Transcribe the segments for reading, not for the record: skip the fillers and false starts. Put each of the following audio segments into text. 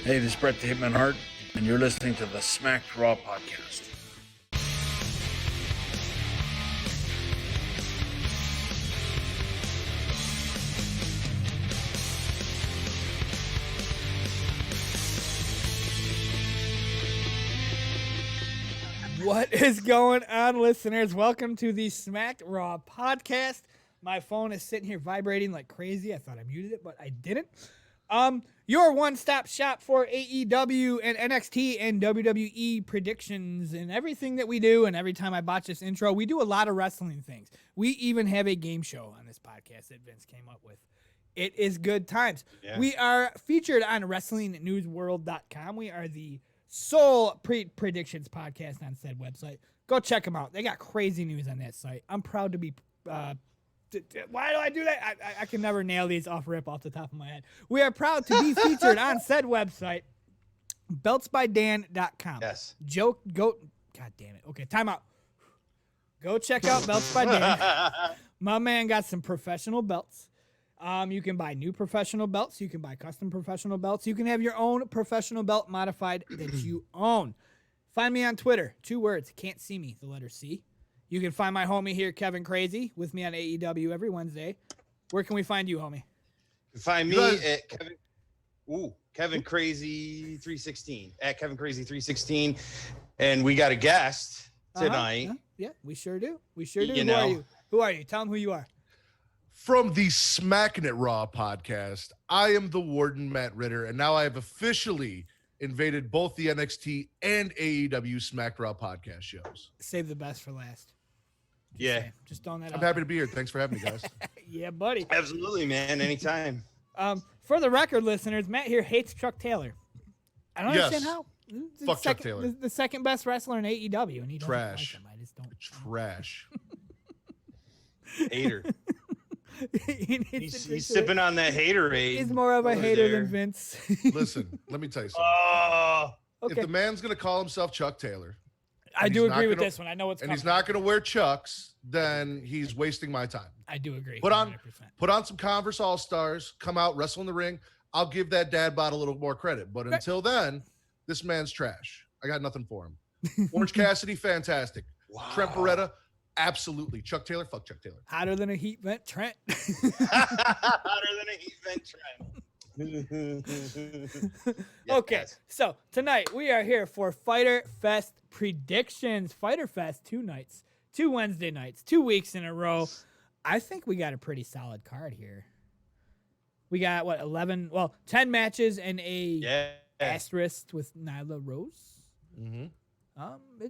Hey, this is Brett the Hitman Hart, and you're listening to the Smacked Raw podcast. What is going on, listeners? Welcome to the Smacked Raw podcast. My phone is sitting here vibrating like crazy. I thought I muted it, but I didn't. Your one-stop shop for AEW and NXT and WWE predictions and everything that we do. And every time I botch this intro, we do a lot of wrestling things. We even have a game show on this podcast that Vince came up with. It is good times. Yeah. We are featured on WrestlingNewsWorld.com. We are the sole predictions podcast on said website. Go check them out. They got crazy news on that site. I'm proud to be... why do I do that? I can never nail these off the top of my head. We are proud to be featured on said website, beltsbydan.com. Yes. God damn it. Okay, time out. Go check out Belts by Dan. My man got some professional belts. You can buy new professional belts. You can buy custom professional belts. You can have your own professional belt modified that you own. Find me on Twitter. 2 words. Can't see me. The letter C. You can find my homie here, Kevin Crazy, with me on AEW every Wednesday. Where can we find you, homie? You can find me at Kevin Crazy 316 at Kevin Crazy 316, and we got a guest tonight. Yeah, we sure do. Who are you? Tell them who you are. From the Smacking It Raw podcast, I am the Warden, Matt Ritter, and now I have officially invaded both the NXT and AEW Smacked Raw podcast shows. Save the best for last. Just throwing that out. I'm happy to be here. Thanks for having me, guys. Yeah, buddy. Absolutely, man. Anytime. For the record, listeners, Matt here hates Chuck Taylor. I don't understand how. Fuck Chuck Taylor. The second best wrestler in AEW, and he trash. Like him. I just don't. Trash. Hater. he's sipping on that haterade. He's more of a hater than Vince. Listen, let me tell you something. Okay. If the man's going to call himself Chuck Taylor, I do agree with this one. I know what's coming. And he's not going to wear Chucks, then he's wasting my time. I do agree. 100%. Put on some Converse All-Stars, come out, wrestle in the ring. I'll give that dad bod a little more credit. But until then, this man's trash. I got nothing for him. Orange Cassidy, fantastic. Wow. Trent Beretta, absolutely. Chuck Taylor, fuck Chuck Taylor. Hotter than a heat vent, Trent. Hotter than a heat vent, Trent. Okay, so tonight we are here for Fyterfest predictions. Fyterfest, 2 nights, 2 Wednesday nights, 2 weeks in a row. I think we got a pretty solid card here. We got 10 matches and a asterisk with Nyla Rose. Mm-hmm.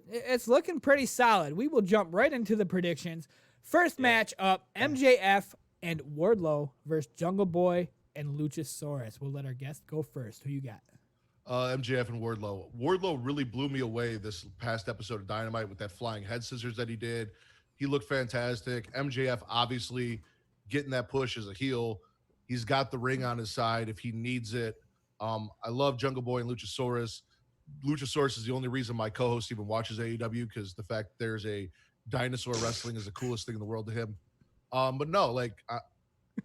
It's looking pretty solid. We will jump right into the predictions. First match up, MJF and Wardlow versus Jungle Boy and Luchasaurus. We'll let our guest go first. Who you got? MJF and Wardlow. Wardlow really blew me away this past episode of Dynamite with that flying head scissors that he did. He looked fantastic. MJF obviously getting that push as a heel. He's got the ring on his side if he needs it. I love Jungle Boy and Luchasaurus. Luchasaurus is the only reason my co-host even watches AEW, because the fact there's a dinosaur wrestling is the coolest thing in the world to him. But no,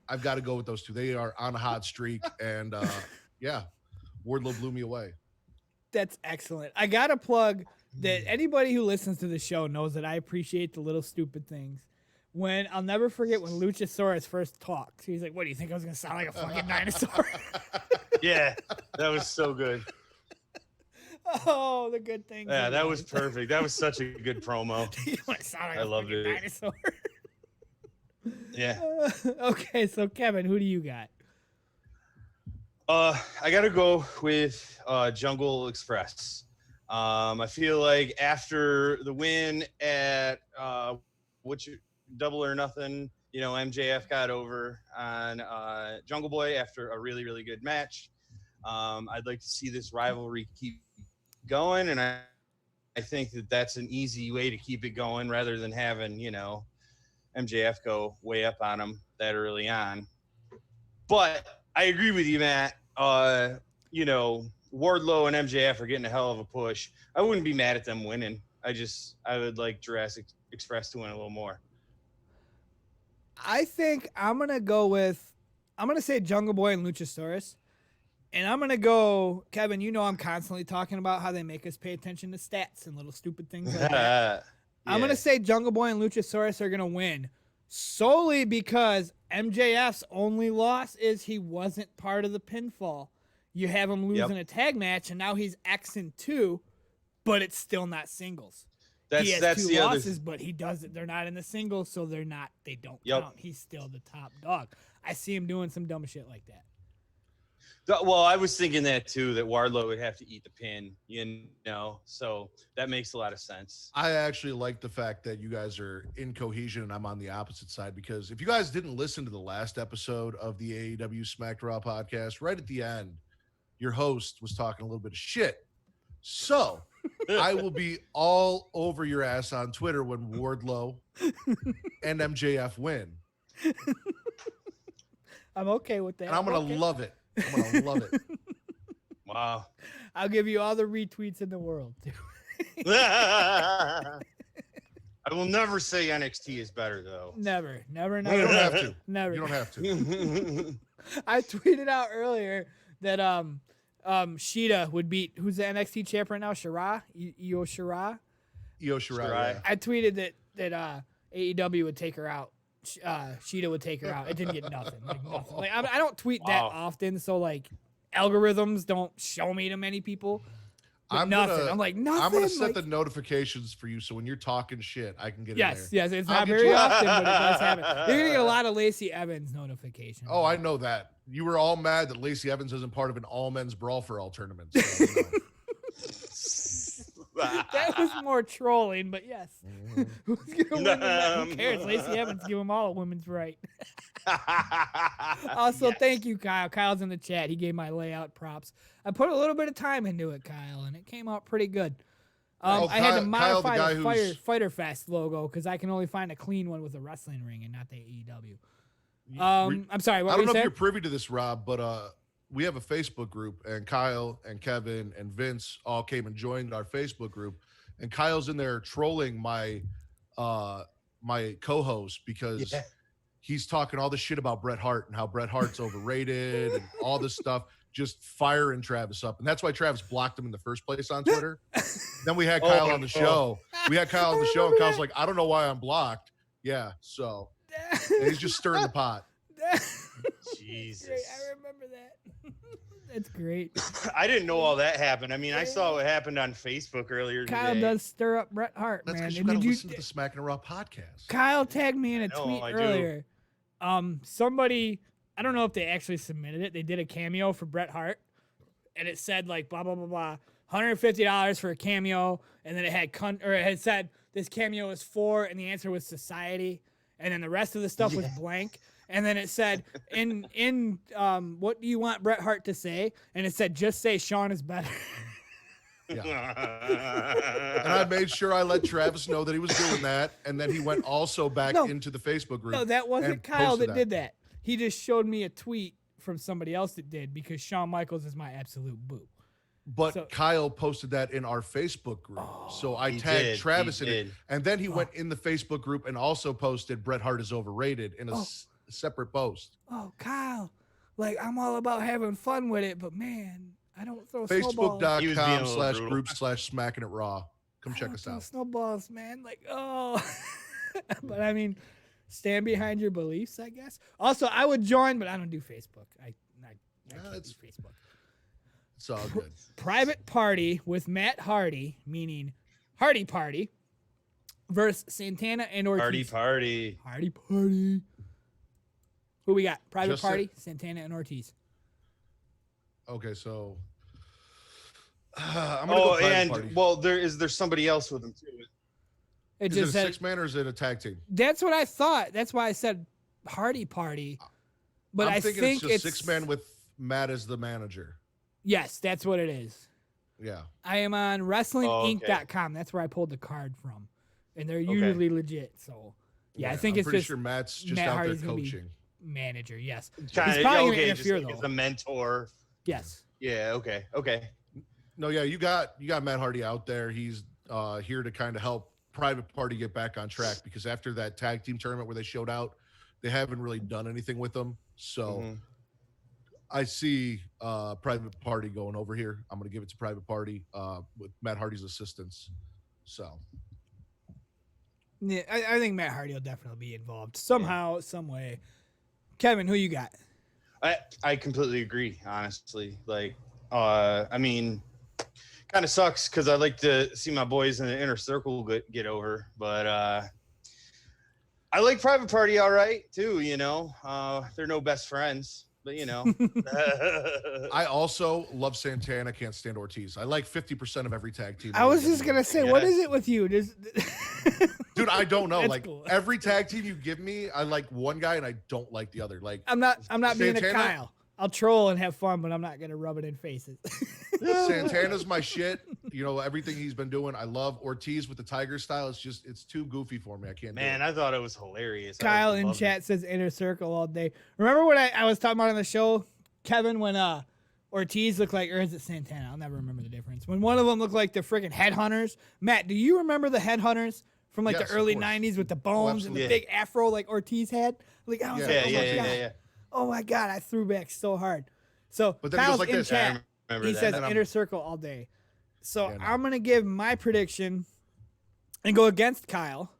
I've got to go with those two. They are on a hot streak, and Wardlow blew me away. That's excellent. I got to plug that anybody who listens to the show knows that I appreciate the little stupid things. I'll never forget when Luchasaurus first talked. He's like, "What do you think I was going to sound like a fucking dinosaur?" Yeah, that was so good. Oh, the good thing. Yeah, that was perfect. That was such a good promo. I loved it. Dinosaur. Yeah. Okay, so Kevin, who do you got? I got to go with Jungle Express. I feel like after the win at Double or Nothing, MJF got over on Jungle Boy after a really, really good match. I'd like to see this rivalry keep going, and I think that that's an easy way to keep it going rather than having, MJF go way up on him that early on. But I agree with you, Matt. Wardlow and MJF are getting a hell of a push. I wouldn't be mad at them winning. I would like Jurassic Express to win a little more. I think I'm going to say Jungle Boy and Luchasaurus. And I'm going to go, Kevin, you know I'm constantly talking about how they make us pay attention to stats and little stupid things like that. I'm going to say Jungle Boy and Luchasaurus are going to win solely because MJF's only loss is he wasn't part of the pinfall. You have him losing a tag match, and now he's Xing 2, but it's still not singles. He has 2 losses, but he doesn't. They're not in the singles, so they don't count. He's still the top dog. I see him doing some dumb shit like that. Well, I was thinking that too, that Wardlow would have to eat the pin, so that makes a lot of sense. I actually like the fact that you guys are in cohesion and I'm on the opposite side, because if you guys didn't listen to the last episode of the AEW Smacked Raw podcast, right at the end, your host was talking a little bit of shit. So I will be all over your ass on Twitter when Wardlow and MJF win. I'm okay with that. And I'm going to love it. I'm going to love it. Wow. I'll give you all the retweets in the world, too. I will never say NXT is better, though. Never. You don't have to. Never. You don't have to. I tweeted out earlier that Shida would beat, who's the NXT champ right now? Shirai? Io Shirai? Io Shirai. Yeah. I tweeted that AEW would take her out. Shida would take her out. It didn't get nothing. Nothing. I don't tweet that often, so algorithms don't show me to many people. I'm nothing. I'm like nothing. I'm gonna set the notifications for you, so when you're talking shit, I can get in there. Yes. It's not very often, but it does happen. You're gonna get a lot of Lacey Evans notifications. Oh, I know that. You were all mad that Lacey Evans isn't part of an all men's brawl for all tournament. So, That was more trolling, but yes. Who's gonna win that? Who cares? Lacey Evans give them all a women's right. Also, thank you, Kyle. Kyle's in the chat. He gave my layout props. I put a little bit of time into it, Kyle, and it came out pretty good. I had to modify the Fyterfest logo because I can only find a clean one with a wrestling ring and not the AEW. I'm sorry. What I don't know if you're privy to this, Rob, but we have a Facebook group, and Kyle and Kevin and Vince all came and joined our Facebook group, and Kyle's in there trolling my co-host because he's talking all this shit about Bret Hart and how Bret Hart's overrated and all this stuff, just firing Travis up. And that's why Travis blocked him in the first place on Twitter. Then we had Kyle on the show. We had Kyle on the show, and Kyle's like, I don't know why I'm blocked. Yeah, so and he's just stirring the pot. Jesus. Great. I remember that. That's great. I didn't know all that happened. I mean, I saw what happened on Facebook earlier today. Kyle does stir up Bret Hart, That's man. because you got to listen to the Smack and Raw podcast. Kyle tagged me in a tweet earlier. Somebody, I don't know if they actually submitted it. They did a cameo for Bret Hart, and it said blah blah blah blah, $150 for a cameo, and then it had said this cameo is for, and the answer was society, and then the rest of the stuff was blank. And then it said, in what do you want Bret Hart to say? And it said, just say Sean is better. Yeah. And I made sure I let Travis know that he was doing that. And then he went also back into the Facebook group. No, that wasn't Kyle that did that. He just showed me a tweet from somebody else that did, because Shawn Michaels is my absolute boo. But Kyle posted that in our Facebook group. So I tagged Travis in it. And then he went in the Facebook group and also posted Bret Hart is overrated in a separate post. Oh, Kyle, I'm all about having fun with it, but man, I don't throw snowballs. Facebook.com/group/smacking it raw. Come check us out. Snowballs, man. But I mean, stand behind your beliefs, I guess. Also, I would join, but I don't do Facebook. I can't do Facebook. It's all good. Private Party with Matt Hardy, meaning Hardy Party, versus Santana and Ortiz. Hardy Party. Who we got? Private Party, Santana and Ortiz. Okay, so I'm gonna go Private Party. Well, there's somebody else with him too. Is it a six-man or is it a tag team? That's what I thought. That's why I said Hardy Party. But I think it's just six-man with Matt as the manager. Yes, that's what it is. Yeah. I am on WrestlingInc.com. That's where I pulled the card from, and they're usually legit. So I think it's pretty sure Matt's just out there coaching. Manager, yes. He's probably going to interfere, though. As a mentor. Yes. Yeah, okay. No, yeah, you got Matt Hardy out there. He's here to kind of help Private Party get back on track, because after that tag team tournament where they showed out, they haven't really done anything with them. So I see Private Party going over here. I'm going to give it to Private Party with Matt Hardy's assistance. So, Yeah, I think Matt Hardy will definitely be involved somehow, some way. Kevin, who you got? I completely agree, honestly. Like, I mean, kind of sucks because I like to see my boys in the inner circle get over, but I like Private Party all right too. You know, they're no best friends, but you know. I also love Santana. Can't stand Ortiz. I like 50% of every tag team. I was just gonna say, what is it with you? Dude, I don't know. That's Like cool. every tag team you give me, I like one guy and I don't like the other. Like I'm not being a Santana? Kyle. I'll troll and have fun, but I'm not gonna rub it in faces. Santana's my shit. You know, everything he's been doing, I love. Ortiz with the Tiger style. It's too goofy for me. I can't. Man, do it. I thought it was hilarious. Kyle in chat says inner circle all day. Remember when I was talking about on the show, Kevin, when Ortiz looked like, or is it Santana? I'll never remember the difference. When one of them looked like the freaking headhunters. Matt, do you remember the headhunters from like Yes, the early of course. remember with the bones and the absolutely. big afro like Ortiz had? Like, I was like, oh my God. Oh my God, I threw back so hard. So But then he Kyle's goes like in this. chat. I remember He that. says And I'm- inner circle all day. So Yeah, no. I'm going to give my prediction and go against Kyle.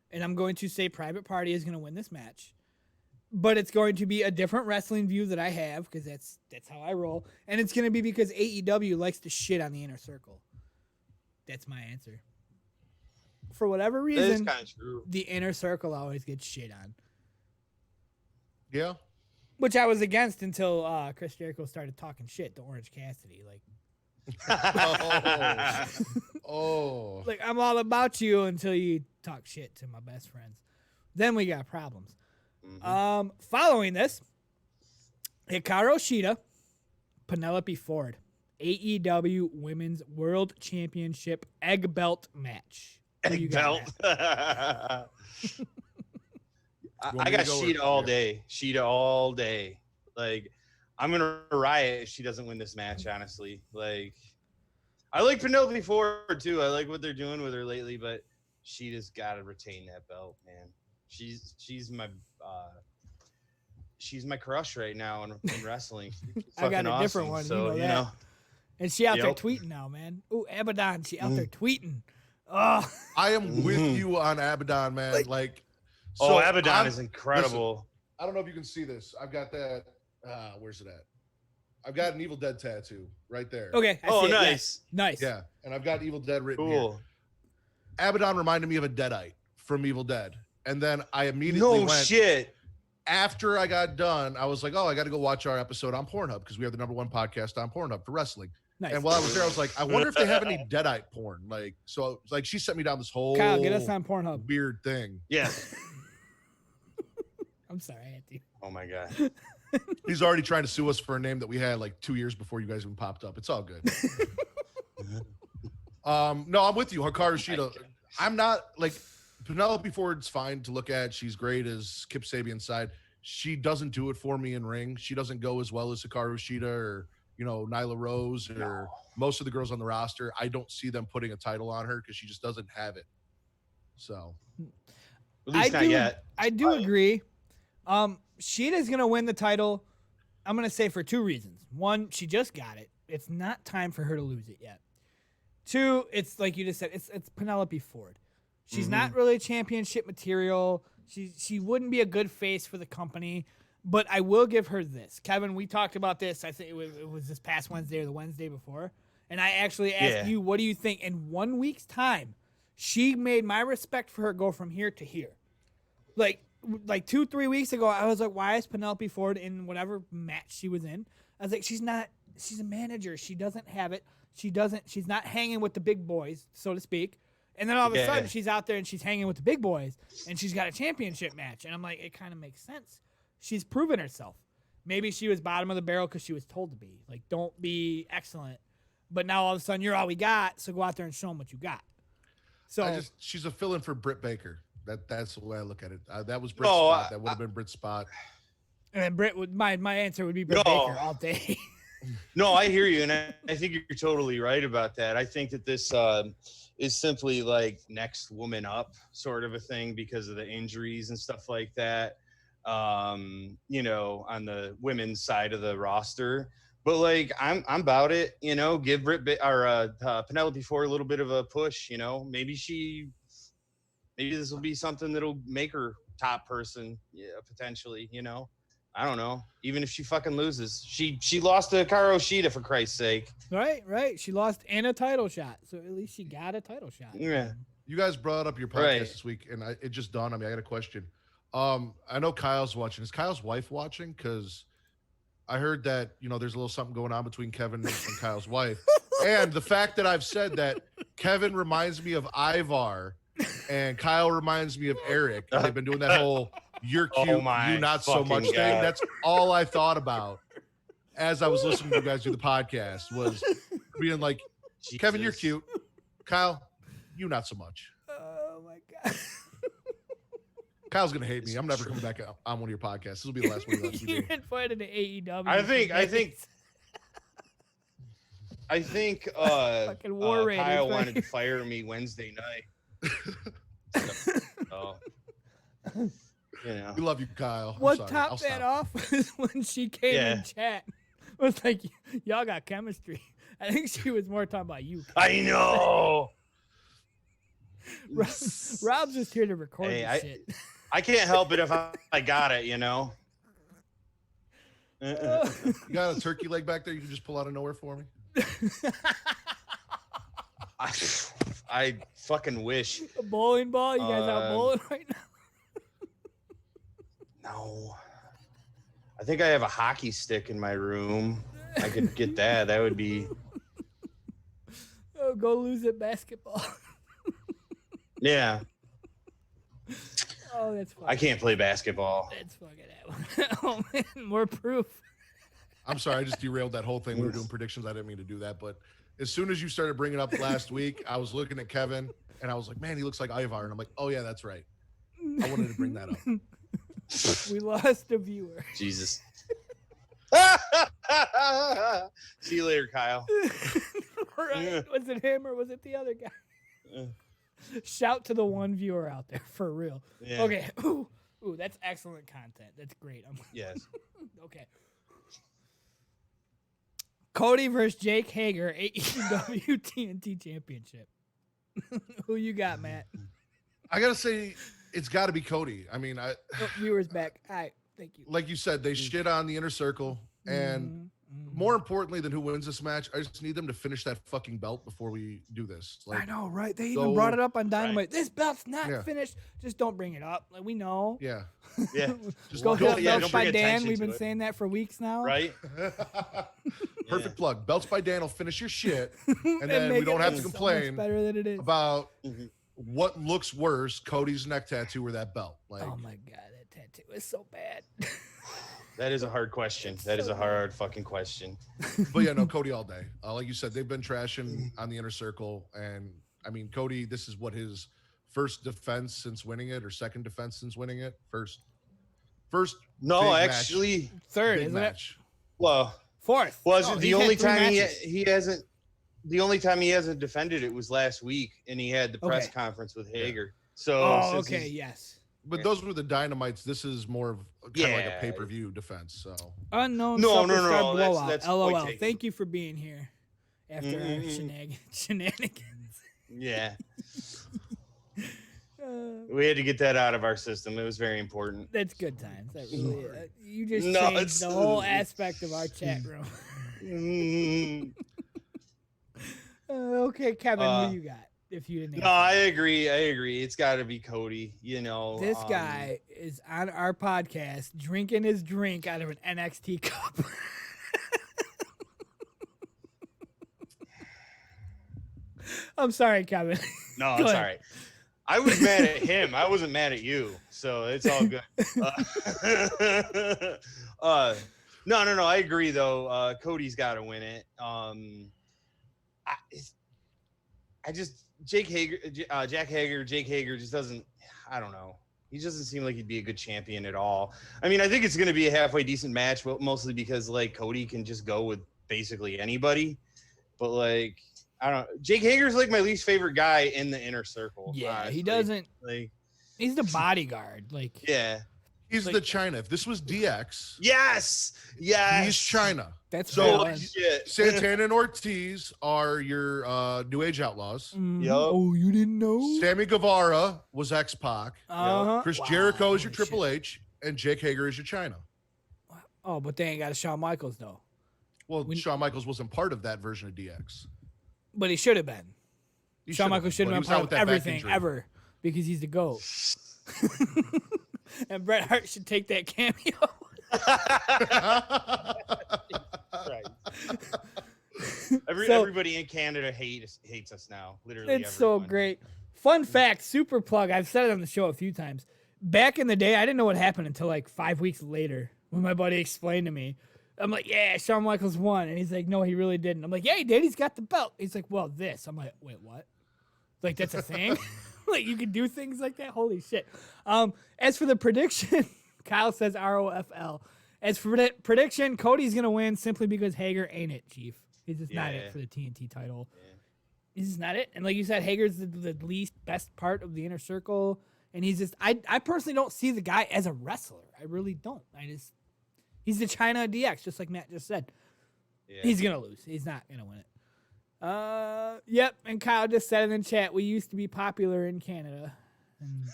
And I'm going to say Private Party is going to win this match. But it's going to be a different wrestling view that I have because that's how I roll. And it's going to be because AEW likes to shit on the inner circle. That's my answer. For whatever That is reason, kind of true. the inner circle always gets shit on. Yeah. Which I was against until Chris Jericho started talking shit to Orange Cassidy. Like, Oh. like I'm all about you until you talk shit to my best friends. Then we got problems. Mhm. Following this, Hikaru Shida, Penelope Ford, AEW Women's World Championship Egg Belt match. Who you Egg got, belt. Matt? I want me got to go Sheeta or- all yeah. day. Sheeta all day. Like, I'm gonna riot if she doesn't win this match. Honestly, like, I like Penelope Ford too. I like what they're doing with her lately, but Sheeta's got to retain that belt, man. She's my crush right now in wrestling. She's I got fucking a different awesome, one, you So know you that. know, And she out there Yep. tweeting now, man. Ooh, Abaddon, she out there tweeting. Oh, I am with Mhm. you on Abaddon, man. Like, oh, so Abaddon I'm- is incredible. I don't know if you can see this. I've got that. Where's it at? I've got an Evil Dead tattoo right there. okay. I Oh, see it, nice. yes. Nice. Yeah, and I've got Evil Dead written here. Cool. Abaddon reminded me of a Deadite from Evil Dead, and then I immediately No went. shit. After I got done, I was like, "Oh, I got to go watch our episode on Pornhub because we have the #1 podcast on Pornhub for wrestling." Nice. And while I was there, I was like, "I wonder if they have any Deadite porn." Like, so like she sent me down this whole Kyle, get us on Pornhub. weird thing. Yeah. I'm sorry, I had to. Oh my god. He's already trying to sue us for a name that we had like 2 years before you guys even popped up. It's all good. No, I'm with you, Hikaru Shida. I'm not like Penelope Ford's fine to look at. She's great as Kip Sabian's side. She doesn't do it for me in ring. She doesn't go as well as Hikaru Shida or Nyla Rose or most of the girls on the roster. I don't see them putting a title on her because she just doesn't have it. So At least not yet. I do agree. Sheeta's gonna win the title. I'm gonna say for two reasons. One, she just got it. It's not time for her to lose it yet. Two, it's like you just said, it's Penelope Ford. She's not really championship material. She wouldn't be a good face for the company. But I will give her this. Kevin, we talked about this. I think it was this past Wednesday or the Wednesday before. And I actually asked you, what do you think? In 1 week's time, she made my respect for her go from here to here. Like 2-3 weeks ago, I was like, why is Penelope Ford in whatever match she was in? I was like, she's a manager. She doesn't have it. She's not hanging with the big boys, so to speak. And then all of a sudden she's out there and she's hanging with the big boys and she's got a championship match. And I'm like, it kind of makes sense. She's proven herself. Maybe she was bottom of the barrel because she was told to be. Like, don't be excellent. But now all of a sudden you're all we got, so go out there and show them what you got. So she's a fill-in for Britt Baker. That's the way I look at it. That was Britt's No, spot. That would have been Britt's spot. and then Britt would my answer would be Britt No. Baker all day. No, I hear you, and I think you're totally right about that. I think that this is simply like next woman up sort of a thing because of the injuries and stuff like that. you know, on the women's side of the roster. But like, I'm about it, you know. Give Penelope Ford a little bit of a push, you know. Maybe this will be something that'll make her top person, yeah, potentially, you know. I don't know. Even if she fucking loses, she lost to Hikaru Shida, for Christ's sake. Right. She lost and a title shot, so at least she got a title shot. Yeah. You guys brought up your podcast this week, and it just dawned on me. I got a question. I know Kyle's watching. Is Kyle's wife watching? Because I heard that, you know, there's a little something going on between Kevin and Kyle's wife. And the fact that I've said that Kevin reminds me of Ivar and Kyle reminds me of Eric. They've been doing that whole "you're cute, you not so much" thing. That's all I thought about as I was listening to you guys do the podcast, was being like, Jesus. Kevin, you're cute. Kyle, you not so much. Oh my God. Kyle's gonna hate me. I'm never coming back on one of your podcasts. This will be the last one. You're invited to AEW. I think fucking War Kyle wanted to fire me Wednesday night. So, you know. We love you, Kyle. What topped that off was when she came in chat. It was like, y'all got chemistry. I think she was more talking about you. I know. Rob's just here to record this shit. I can't help it if I got it, you know. You got a turkey leg back there you can just pull out of nowhere for me? I fucking wish. A bowling ball? You guys out bowling right now? No. I think I have a hockey stick in my room. I could get that. That would be... Oh, go lose at basketball. Yeah. Oh, that's funny. I can't play basketball. That's fucking oh, man, more proof. I'm sorry, I just derailed that whole thing. We were doing predictions. I didn't mean to do that. But as soon as you started bringing it up last week, I was looking at Kevin, and I was like, man, he looks like Ivar. And I'm like, oh, yeah, that's right. I wanted to bring that up. We lost a viewer. Jesus. See you later, Kyle. Right. Was it him or was it the other guy? Shout to the one viewer out there, for real. Yeah. Okay. Ooh, that's excellent content. That's great. Yes. Okay. Cody versus Jake Hager, AEW TNT Championship. Who you got, Matt? I gotta say, it's got to be Cody. I mean, viewers back. All right, thank you. Like you said, they shit on the Inner Circle, and more importantly than who wins this match, I just need them to finish that fucking belt before we do this. Like, I know, right? They even brought it up on Dynamite. Right. This belt's not finished. Just don't bring it up. Like, we know. Yeah. Yeah. Just go hit Belts by Dan. We've been saying that for weeks now. Right. Perfect plug. Belts by Dan will finish your shit, and then we don't have to complain so better than it is. About what looks worse, Cody's neck tattoo or that belt. Like, oh my God, that tattoo is so bad. That is a hard question. That is a hard fucking question. But yeah, no, Cody all day. Like you said, they've been trashing on the Inner Circle, and I mean, Cody, this is what his first defense since winning it, or second defense since winning it. First. No, actually, match, third, isn't match. It? Well, fourth. Was the only time he hasn't? The only time he hasn't defended it was last week, and he had the press conference with Hager. So, yes. But those were the Dynamites. This is more of kind of like a pay-per-view defense. So unknown superstar blowout. That's LOL. Thank you for being here after our shenanigans. Yeah. We had to get that out of our system. It was very important. That's good times. That really, you just changed the whole aspect of our chat room. Okay, Kevin, who you got? If you didn't. No, I agree. It's got to be Cody. You know, this guy is on our podcast drinking his drink out of an NXT cup. I'm sorry, Kevin. No, it's all right. I was mad at him. I wasn't mad at you, so it's all good. No. I agree though. Cody's got to win it. Jake Hager just doesn't. I don't know. He doesn't seem like he'd be a good champion at all. I mean, I think it's going to be a halfway decent match, but mostly because like Cody can just go with basically anybody. But like, I don't. Jake Hager's like my least favorite guy in the Inner Circle. Yeah, honestly. he doesn't. Like, he's the bodyguard. Like, yeah, He's Like- the China. If this was DX, Yes. he's China. That's So valid. Shit. Santana and Ortiz are your New Age Outlaws. Mhm. Yup. Oh, you didn't know? Sammy Guevara was X-Pac. Uh-huh. Chris Wow, Jericho is your holy Triple shit. H, and Jake Hager is your China. Oh, but they ain't got a Shawn Michaels though. Well, Shawn Michaels wasn't part of that version of DX. But he should have been. He Shawn should've Michaels should but have he been was out part of with that back everything injury. ever because he's the GOAT. And Bret Hart should take that cameo. Right. So- Everybody in Canada hates us now. Literally, It's so everyone. great. Fun fact, super plug. I've said it on the show a few times. Back in the day, I didn't know what happened until like 5 weeks later when my buddy explained to me. I'm like, yeah, Shawn Michaels won. And he's like, no, he really didn't. I'm like, yeah, he did. He's got the belt. He's like, well, this. I'm like, wait, what? Like, that's a thing? Like, you can do things like that? Holy shit. As for the prediction, Kyle says ROFL. As for prediction, Cody's going to win simply because Hager ain't it, Chief. He's just not Yeah. it for the TNT title. Yeah. He's just not it. And like you said, Hager's the least best part of the inner circle. And he's just, I personally don't see the guy as a wrestler. I really don't. He's the China DX, just like Matt just said. Yeah. He's going to lose. He's not going to win it. Yep. And Kyle just said in the chat, we used to be popular in Canada. And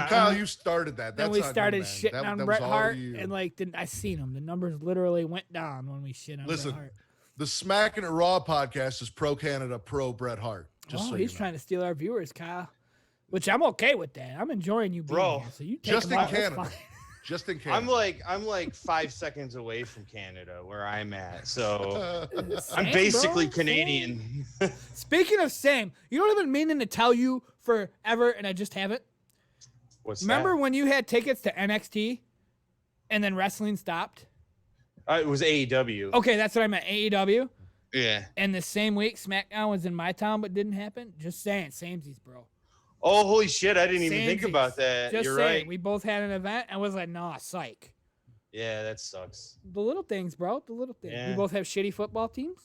Kyle, you started that. then That's we on you, started man. shitting That on was Bret all Hart. you. And like, I seen them. The numbers literally went down when we shit on Listen, Bret Hart. the Smacking It Raw podcast is pro Canada, pro Bret Hart. Just Oh, so he's you know. trying to steal our viewers, Kyle. Which I'm okay with that. I'm enjoying you being Bro, here. So you take just them in out, that's Canada. fine. Just in Canada. I'm like 5 seconds away from Canada where I'm at. So I'm Same, basically bro, Canadian. Speaking of same, you know what I've been meaning to tell you forever, and I just haven't? What's Remember when you had tickets to NXT and then wrestling stopped? that? It was AEW. Okay, that's what I meant. AEW. Yeah. And the same week, SmackDown was in my town but didn't happen. Just saying, samesies, bro. Oh, holy shit. I didn't even think Samesies. about that. Just You're saying, right. we both had an event and was like, nah, psych. Yeah, that sucks. The little things, bro. The little things. We Yeah. both have shitty football teams.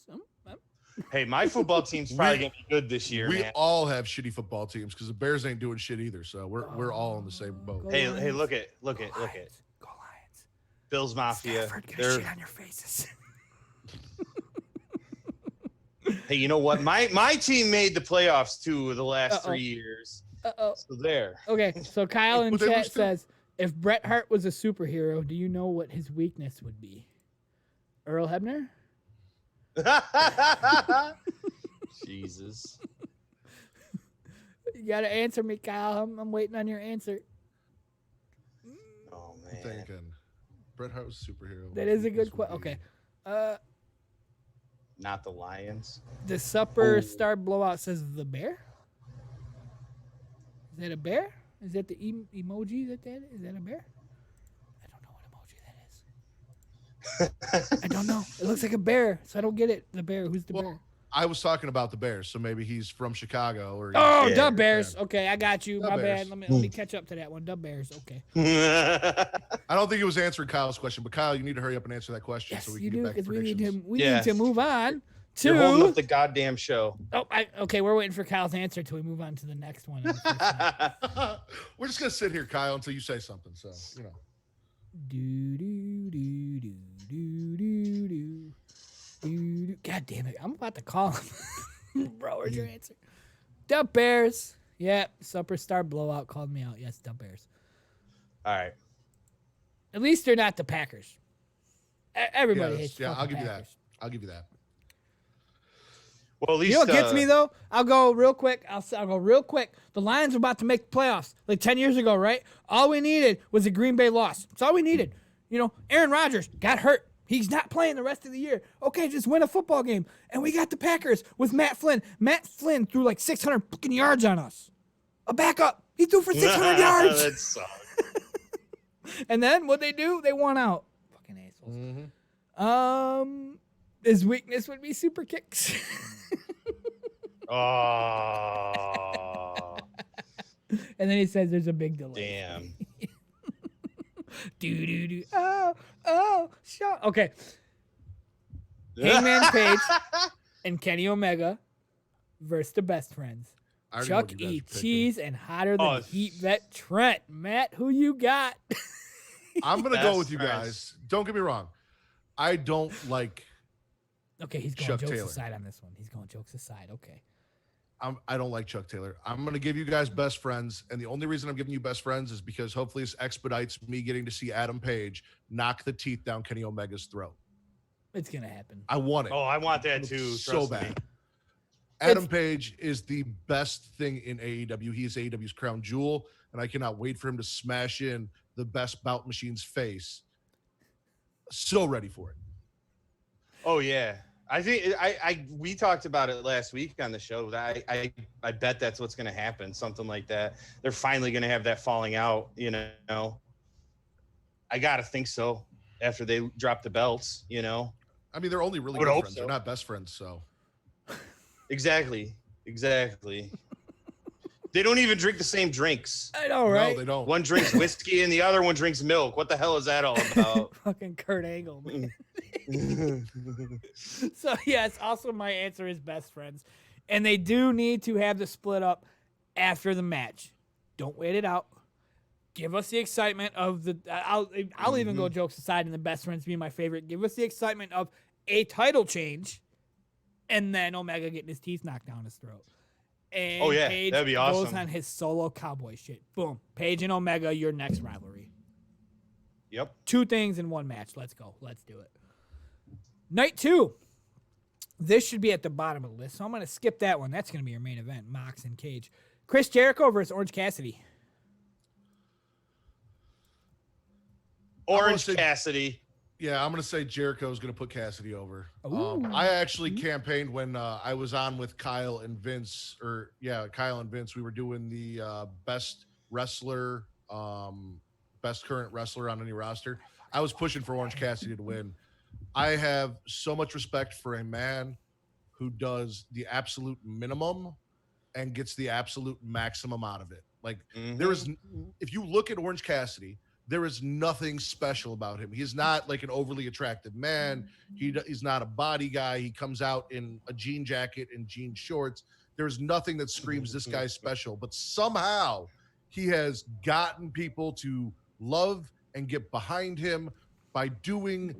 Hey, my football team's probably going to be good this year, we man. all have shitty football teams because the Bears ain't doing shit either. So we're all in the same boat. Go Hey, Lions. look at. Go Lions. Go Lions. Bills Mafia. Stafford, get They're- shit on your faces. Hey, you know what? My team made the playoffs too the last Uh-oh. 3 years. Uh-oh. So there. Okay, so Kyle in Who they chat lose to? says, if Bret Hart was a superhero, do you know what his weakness would be? Earl Hebner? Jesus. You gotta answer me, Kyle. I'm waiting on your answer. Oh I'm man. thinking Bret Hart was a superhero. That is a good This would question. be- Okay. Not the Lions. The Supper Star Blowout says the bear? Is that a bear? Is that the emoji that is that a bear? I don't know what emoji that is. I don't know. It looks like a bear, so I don't get it. The bear. Who's the Well, bear? I was talking about the Bears, so maybe he's from Chicago or. Oh, Yeah. Dub Bears. Okay, I got you. Dub My Bears. bad. Let me catch up to that one. Dub Bears. Okay. I don't think it was answering Kyle's question, but Kyle, you need to hurry up and answer that question Yes, so we you can do, get back to because we need predictions. to. We Yeah. need to move on You're holding to. up the goddamn show. Okay, we're waiting for Kyle's answer till we move on to the next one. We're just gonna sit here, Kyle, until you say something. So Do do do do do do do do. God damn it! I'm about to call him. Bro, where's your answer? Dub Bears. Yeah, Superstar Blowout called me out. Yes, Dub Bears. All right. At least they're not the Packers. Everybody Yeah, hates yeah, fucking I'll give you that. Packers. I'll give you that. Well, at least You know what gets me though? I'll go real quick. I'll go real quick. The Lions were about to make the playoffs like 10 years ago, right? All we needed was a Green Bay loss. That's all we needed. You know, Aaron Rodgers got hurt. He's not playing the rest of the year. Okay, just win a football game. And we got the Packers with Matt Flynn. Matt Flynn threw like 600 fucking yards on us. A backup. He threw for 600 yards. That sucks. And then what they do? They won out. Fucking assholes. His weakness would be super kicks. Oh, And then he says there's a big delay. damn. Do. Oh, shut. Okay. Hangman Page and Kenny Omega versus the Best Friends. I already know Chuck what you guys E. are picking. Cheese and hotter than Oh, the heat vet Trent. Matt, who you got? I'm gonna go with Best you friends. guys. Don't get me wrong. I don't like. Okay, he's going Chuck jokes Taylor. aside on this one. He's going jokes aside. Okay. I don't like Chuck Taylor. I'm gonna give you guys best friends, and the only reason I'm giving you best friends is because hopefully this expedites me getting to see Adam Page knock the teeth down Kenny Omega's throat. It's going to happen. I want it. Oh, I want that too. So Trust me. bad. Adam Page is the best thing in AEW. He is AEW's crown jewel, and I cannot wait for him to smash in the best bout machine's face. So ready for it. Oh yeah. I think we talked about it last week on the show. I bet that's what's going to happen. Something like that. They're finally going to have that falling out. You know, I gotta think so. After they drop the belts, you know. I mean, they're only really Would good hope friends. so. They're not best friends, so. Exactly. They don't even drink the same drinks. I know, right? No, they don't. One drinks whiskey and the other one drinks milk. What the hell is that all about? Fucking Kurt Angle, man. So, yes, also my answer is best friends. And they do need to have the split up after the match. Don't wait it out. Give us the excitement of the... I'll even go jokes aside and the best friends being my favorite. Give us the excitement of a title change and then Omega getting his teeth knocked down his throat. And Oh, yeah, Page that'd be goes awesome. on his solo cowboy shit. Boom. Page and Omega, your next rivalry. Yep. 2 things in one match. Let's go. Let's do it. Night 2. This should be at the bottom of the list, so I'm going to skip that one. That's going to be your main event, Mox and Cage. Chris Jericho versus Orange Cassidy. Orange say- Cassidy. Yeah, I'm going to say Jericho's going to put Cassidy over. Ooh. I actually campaigned when I was on with Kyle and Vince, Kyle and Vince. We were doing the best wrestler, best current wrestler on any roster. I was pushing for Orange Cassidy to win. I have so much respect for a man who does the absolute minimum and gets the absolute maximum out of it. Like there is, if you look at Orange Cassidy, there is nothing special about him. He's not like an overly attractive man. He's not a body guy. He comes out in a jean jacket and jean shorts. There's nothing that screams this guy's special, but somehow he has gotten people to love and get behind him by doing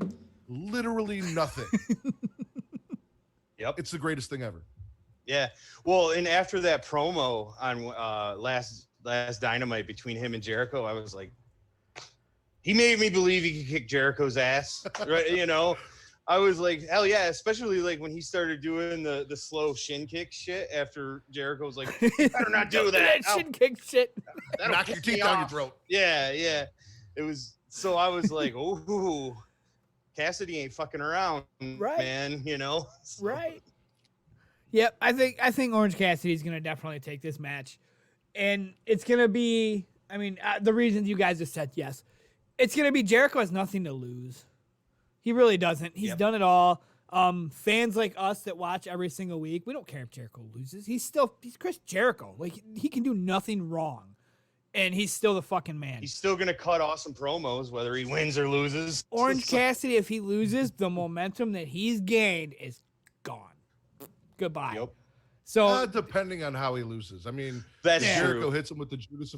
literally nothing. Yep. It's the greatest thing ever. Yeah. Well, and after that promo on last Dynamite between him and Jericho, I was like, he made me believe he could kick Jericho's ass. Right? You know, I was like, hell yeah, especially like when he started doing the slow shin kick shit after Jericho was like, you better not do that. Shin kick shit. That'll Knock your piss me teeth down your off." throat. Yeah. It was, so I was like, oh, Cassidy ain't fucking around, Right. man, you know? So- Right. Yep, I think Orange Cassidy is going to definitely take this match. And it's going to be, I mean, the reasons you guys just said, yes. It's going to be Jericho has nothing to lose. He really doesn't. He's done it all. Fans like us that watch every single week, we don't care if Jericho loses. He's Chris Jericho. Like, he can do nothing wrong. And he's still the fucking man. He's still going to cut awesome promos, whether he wins or loses. Orange Cassidy, if he loses, the momentum that he's gained is gone. Goodbye. Yep. So Depending on how he loses. I mean, That's if Jericho true. hits him with the Judas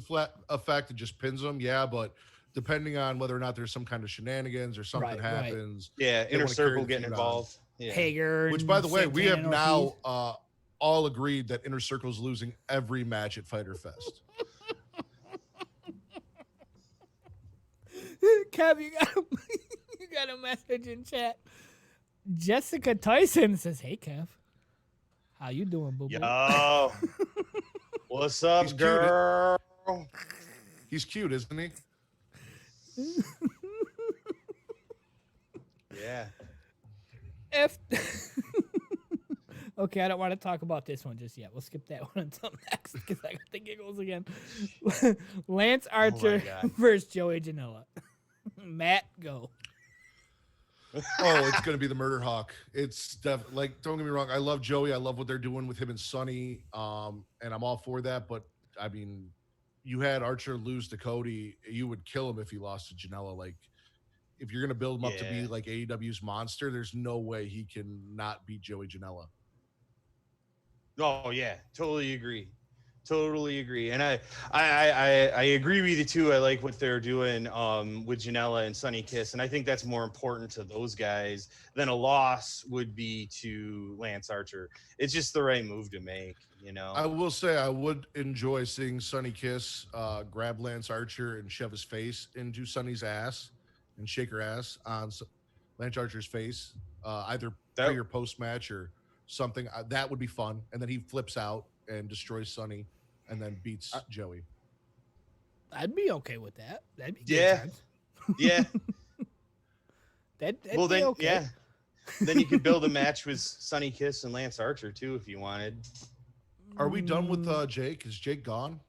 effect and just pins him, yeah, but depending on whether or not there's some kind of shenanigans or something Right. happens. Yeah, they inner wanna carry circle the getting feud on. involved. Yeah. Hager. Which, by the way, we have Santana now Ortiz. all agreed that Inner Circle's losing every match at Fyterfest. Kev, you got a message in chat. Jessica Tyson says, "Hey, Kev, how you doing, boo boo?" Yo, what's up, He's cute. girl? He's cute, isn't he? Yeah. If okay, I don't want to talk about this one just yet. We'll skip that one until next because I got the giggles again. Lance Archer God. versus Joey Janela. Matt, go. Oh, it's gonna be the Murder Hawk. It's like, don't get me wrong, I love Joey. I love what they're doing with him and Sonny, and I'm all for that. But I mean, you had Archer lose to Cody, you would kill him if he lost to Janela. Like, if you're gonna build him up to be Yeah. like AEW's monster, there's no way he can not beat Joey Janela. Oh yeah, totally agree. Totally agree, and I agree with you too. I like what they're doing with Janela and Sonny Kiss, and I think that's more important to those guys than a loss would be to Lance Archer. It's just the right move to make, you know. I will say I would enjoy seeing Sonny Kiss grab Lance Archer and shove his face into Sonny's ass and shake her ass on Lance Archer's face, either pre or post match or something. That would be fun. And then he flips out and destroys Sonny and then beats Joey. I'd be okay with that. That'd be Yeah. good times. Yeah. That'd Well, be then, okay. yeah. Then you could build a match with Sonny Kiss and Lance Archer too, if you wanted. Are we done with Jake? Is Jake gone?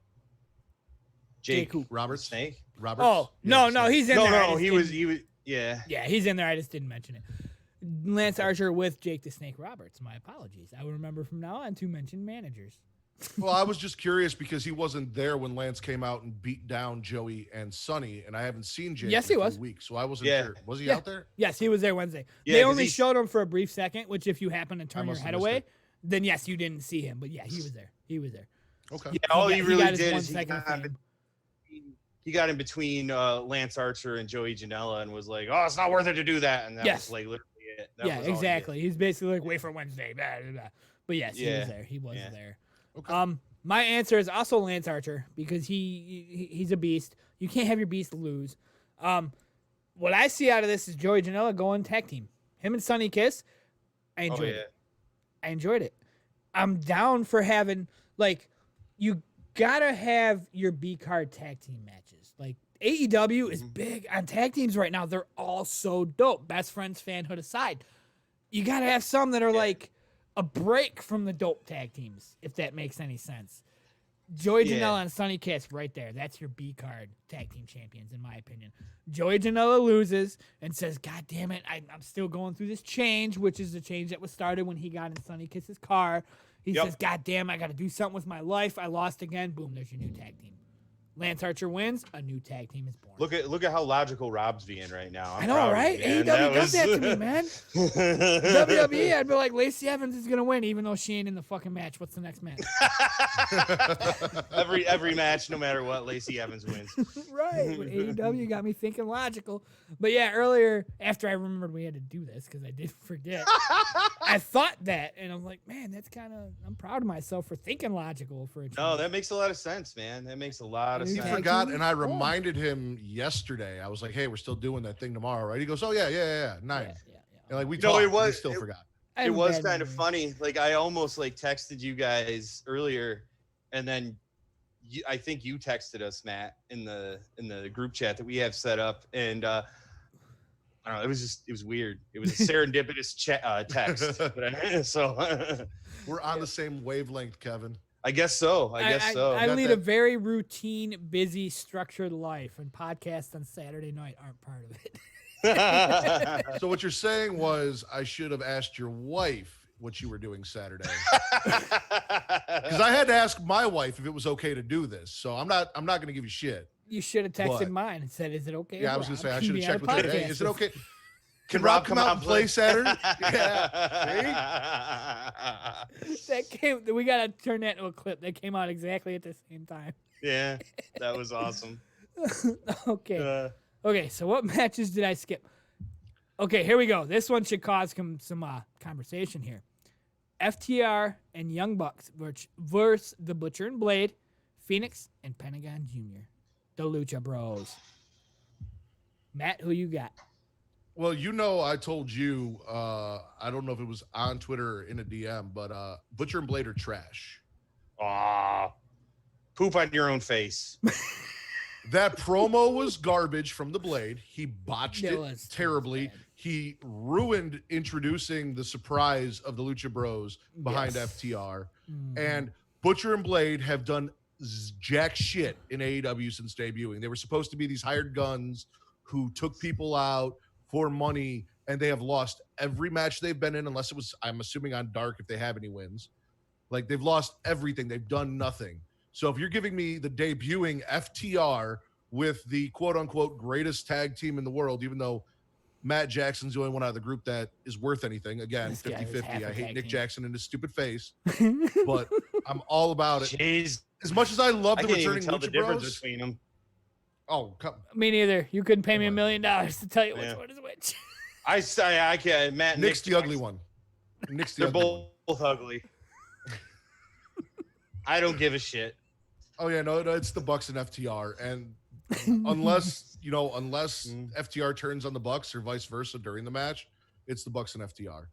Jake who? Roberts? Snake? Roberts? Oh, no, Snake. he's in there. I No, just he didn't- was. Yeah. Yeah, he's in there. I just didn't mention it. Lance Archer with Jake the Snake Roberts. My apologies. I will remember from now on to mention managers. Well, I was just curious because he wasn't there when Lance came out and beat down Joey and Sonny, and I haven't seen Jake Yes, in he a was. few weeks, so I wasn't Yeah. sure. Was he Yeah. out there? Yes, he was there Wednesday. Yeah, They 'cause only he's- showed him for a brief second, which if you happen to I turn your must have head missed away, it. then yes, you didn't see him. But yeah, he was there. He was there. Okay. Yeah, all he really got his did 1 is second of fame. he got in between Lance Archer and Joey Janela and was like, "Oh, it's not worth it to do that." And that Yes. was like literally it. That Yeah, was all he did. exactly. He's basically like, wait for Wednesday. Blah, blah, blah. But yes, he Yeah. was there. He was Yeah. there. Okay. My answer is also Lance Archer because he's a beast. You can't have your beast lose. What I see out of this is Joey Janela going tag team. Him and Sonny Kiss. I Oh enjoyed yeah. it. I enjoyed it. I'm down for having you gotta have your B card tag team matches. Like AEW is big on tag teams right now. They're all so dope. Best friends fanhood aside. You gotta have some that are like a break from the dope tag teams, if that makes any sense. Joey Janela and Sonny Kiss right there. That's your B card tag team champions, in my opinion. Joey Janela loses and says, God damn it, I'm still going through this change, which is the change that was started when he got in Sonny Kiss's car. He says, God damn, I got to do something with my life. I lost again. Boom, there's your new tag team. Lance Archer wins. A new tag team is born. Look at how logical Rob's being right now. I know, right? AEW does that to me, man. WWE, I'd be like, Lacey Evans is gonna win, even though she ain't in the fucking match. What's the next match? every match, no matter what, Lacey Evans wins. Right. But AEW got me thinking logical. But yeah, earlier, after I remembered we had to do this, because I did forget, I thought that, and I'm like, man, that's kind of, I'm proud of myself for thinking logical for a change. No, that makes a lot of sense, man. That makes a lot of He He sense. forgot, and I reminded him yesterday. I was like, "Hey, we're still doing that thing tomorrow, right?" He goes, "Oh yeah, nice." Yeah. And like we No, talked, it was- he still forgot. I It have a was bad kind of memory. funny. Like I almost like texted you guys earlier, and then I think you texted us, Matt, in the group chat that we have set up, and I don't know. It was weird. It was a serendipitous text. But so We're on the same wavelength, Kevin. I guess so. I guess so. I Got lead that- a very routine, busy, structured life, and podcasts on Saturday night aren't part of it. So what you're saying was I should have asked your wife what you were doing Saturday, because I had to ask my wife if it was okay to do this. So I'm not going to give you shit. You should have texted But- mine and said, "Is it okay?" Yeah, if I was going to say Rob I can should be have on checked a with her. Hey, podcast is it with-" okay? Can Rob come out and play Saturday? Yeah. We gotta turn that into a clip. That came out exactly at the same time. Yeah, that was awesome. Okay. Okay, so what matches did I skip? Okay, here we go. This one should cause some conversation here. FTR and Young Bucks versus the Butcher and Blade, Phoenix and Pentagon Jr., the Lucha Bros. Matt, who you got? Well, I told you, I don't know if it was on Twitter or in a DM, but Butcher and Blade are trash. Aw, poop on your own face. That promo was garbage from the Blade. He botched It it was terribly. bad. He ruined introducing the surprise of the Lucha Bros behind Yes. FTR. Mm. And Butcher and Blade have done jack shit in AEW since debuting. They were supposed to be these hired guns who took people out for money, and they have lost every match they've been in, unless it was, I'm assuming, on Dark if they have any wins. Like, they've lost everything. They've done nothing. So if you're giving me the debuting FTR with the quote-unquote greatest tag team in the world, even though Matt Jackson's the only one out of the group that is worth anything. Again, This guy is 50-50. half a I hate tag Nick team. Jackson and his stupid face, but I'm all about it. Jesus. As much as I love I the can't even returning tell the Lucha difference Bros. between them. Oh, come. Me neither. You couldn't pay me $1 Come on. million to tell you which Yeah. one is which. I can't. Matt and Nick's Nick, the ugly one. Nick's the they're ugly both one. ugly. I don't give a shit. Oh yeah, no, it's the Bucks and FTR, and unless FTR turns on the Bucks or vice versa during the match, it's the Bucks and FTR.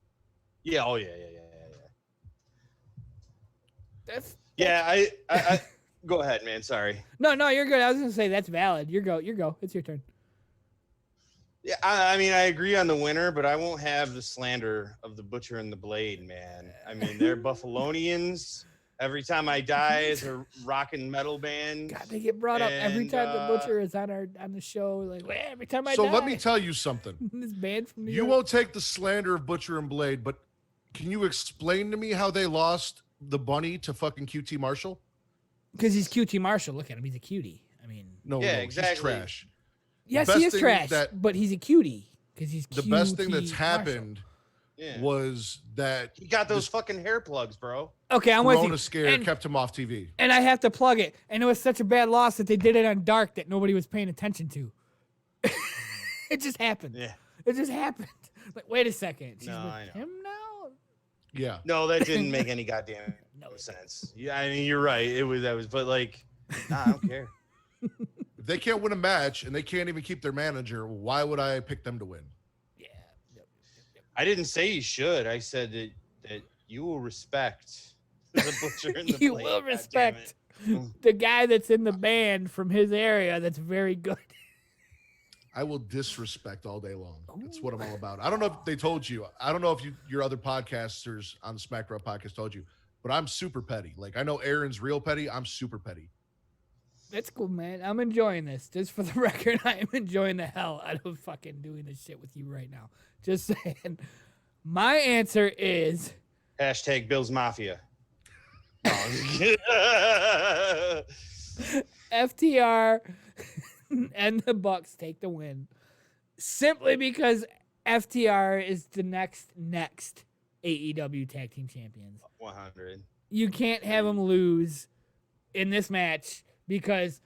Yeah. Oh yeah. That's Yeah. I go ahead, man. Sorry. no, you're good. I was gonna say that's valid. You go. It's your turn. Yeah, I mean, I agree on the winner, but I won't have the slander of the Butcher and the Blade, man. I mean, they're Buffalonians. Every time I die is a rock and metal band. God, they get brought up every And, time the Butcher is on the show. Like, well, every time I So die. let me tell you something. This band from New You York. won't take the slander of Butcher and Blade, but can you explain to me how they lost the bunny to fucking QT Marshall? Because he's QT Marshall. Look at him. He's a cutie. I mean, No, Yeah, no, exactly. he's trash. yes, best he is thing trash, that- but he's a cutie because he's The best thing that's QT happened Yeah. was that He got those fucking hair plugs, bro. Marshall. Okay, I'm with Corona you. scare And, kept him off TV. and I have to plug it. And it was such a bad loss that they did it on Dark that nobody was paying attention to. It just happened. Yeah. It just happened. Like, wait a second. She's No, with I know. him now? Yeah. No, that didn't make any goddamn sense. Yeah, I mean, you're right. But like, nah, I don't care. If they can't win a match and they can't even keep their manager, why would I pick them to win? Yeah. I didn't say you should. I said that you will respect the Butcher and the You Blade. will God damn respect it. the guy that's in the band from his area that's very good. I will disrespect all day long. That's what I'm all about. I don't know if they told you. I don't know if your other podcasters on the SmackDown podcast told you, but I'm super petty. Like, I know Aaron's real petty. I'm super petty. That's cool, man. I'm enjoying this. Just for the record, I am enjoying the hell out of fucking doing this shit with you right now. Just saying. My answer is Hashtag Bills Mafia. No, I'm just kidding. FTR and the Bucks take the win. Simply because FTR is the next AEW Tag Team Champions. 100. You can't have them lose in this match because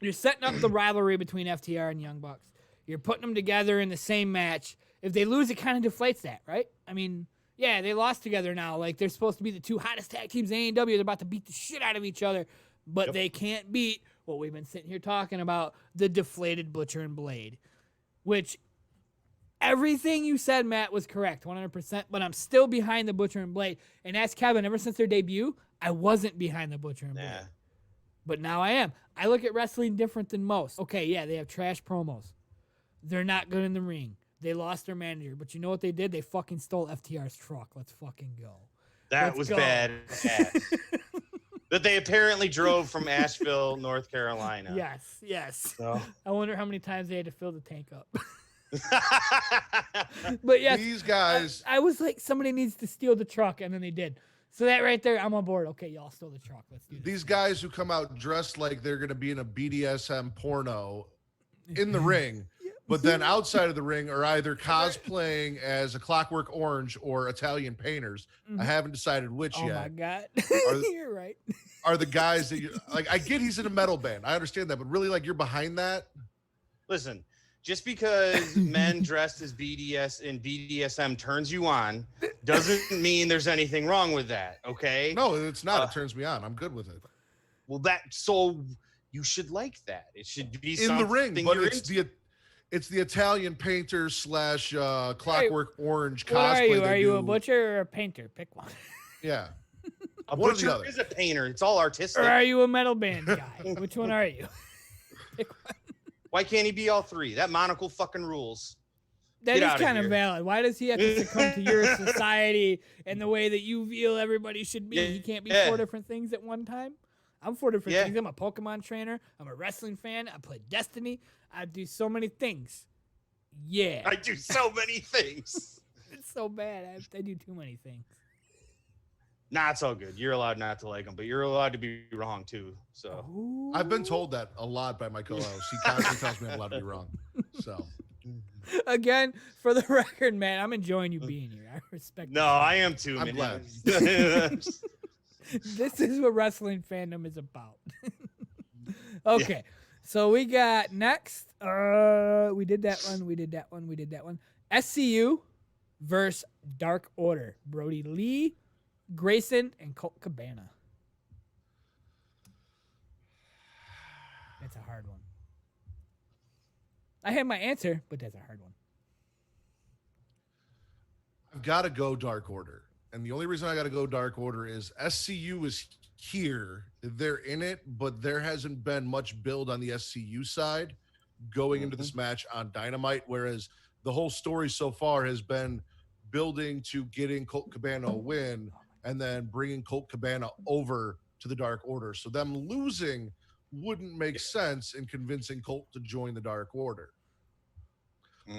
you're setting up the rivalry between FTR and Young Bucks. You're putting them together in the same match. If they lose, it kind of deflates that, right? I mean, yeah, they lost together now. Like, they're supposed to be the two hottest tag teams in AEW. They're about to beat the shit out of each other, but they can't beat what we've been sitting here talking about, the deflated Butcher and Blade, which everything you said, Matt, was correct, 100%, but I'm still behind the Butcher and Blade. And ask Kevin, ever since their debut, I wasn't behind the Butcher and Blade. Nah. But now I am. I look at wrestling different than most. Okay, yeah, they have trash promos. They're not good in the ring. They lost their manager. But you know what they did? They fucking stole FTR's truck. Let's fucking go. That Let's was go. bad. That they apparently drove from Asheville, North Carolina. Yes. So. I wonder how many times they had to fill the tank up. But yes, These guys, I was like, somebody needs to steal the truck, and then they did. So that right there, I'm on board. Okay, y'all stole the truck. Let's do this. these guys who come out dressed like they're going to be in a BDSM porno in the ring, but then outside of the ring are either cosplaying as a Clockwork Orange or Italian painters. I haven't decided which Oh yet. my God. You're right. Are the guys that you like? I get he's in a metal band. I understand that, but really, like, you're behind that. Listen, just because men dressed as BDS and BDSM turns you on doesn't mean there's anything wrong with that. Okay. No, it's not. It turns me on. I'm good with it. Well, you should like that. It should be In the ring, but you're it's the Italian painter / Clockwork Orange cosplay. What are you? they Are you a do. butcher or a painter? Pick one. Yeah. A One or the butcher other. is a painter. It's all artistic. Or are you a metal band guy? Which one are you? Pick one. Why can't he be all three? That monocle fucking rules. That Get is outta kind of here. valid. Why does he have to succumb to your society and the way that you feel everybody should be? Yeah, He can't be yeah. 4 different things at one time. I'm 4 different Yeah. things. I'm a Pokemon trainer. I'm a wrestling fan. I play Destiny. I do so many things. Yeah. I do so many things. It's so bad. I do too many things. Nah, it's all good. You're allowed not to like them, but you're allowed to be wrong too. So I've been told that a lot by my co-host. He constantly tells me I'm allowed to be wrong. So Again, for the record, man, I'm enjoying you being here. I respect no, you. I am too. I'm man. This is what wrestling fandom is about. Okay. So we got next. We did that one. SCU versus Dark Order. Brody Lee, Grayson, and Colt Cabana. That's a hard one. I have my answer, but that's a hard one. I've got to go Dark Order. And the only reason I got to go Dark Order is SCU is here. They're in it, but there hasn't been much build on the SCU side going into this match on Dynamite, whereas the whole story so far has been building to getting Colt Cabana a win and then bringing Colt Cabana over to the Dark Order. So them losing wouldn't make sense in convincing Colt to join the Dark Order.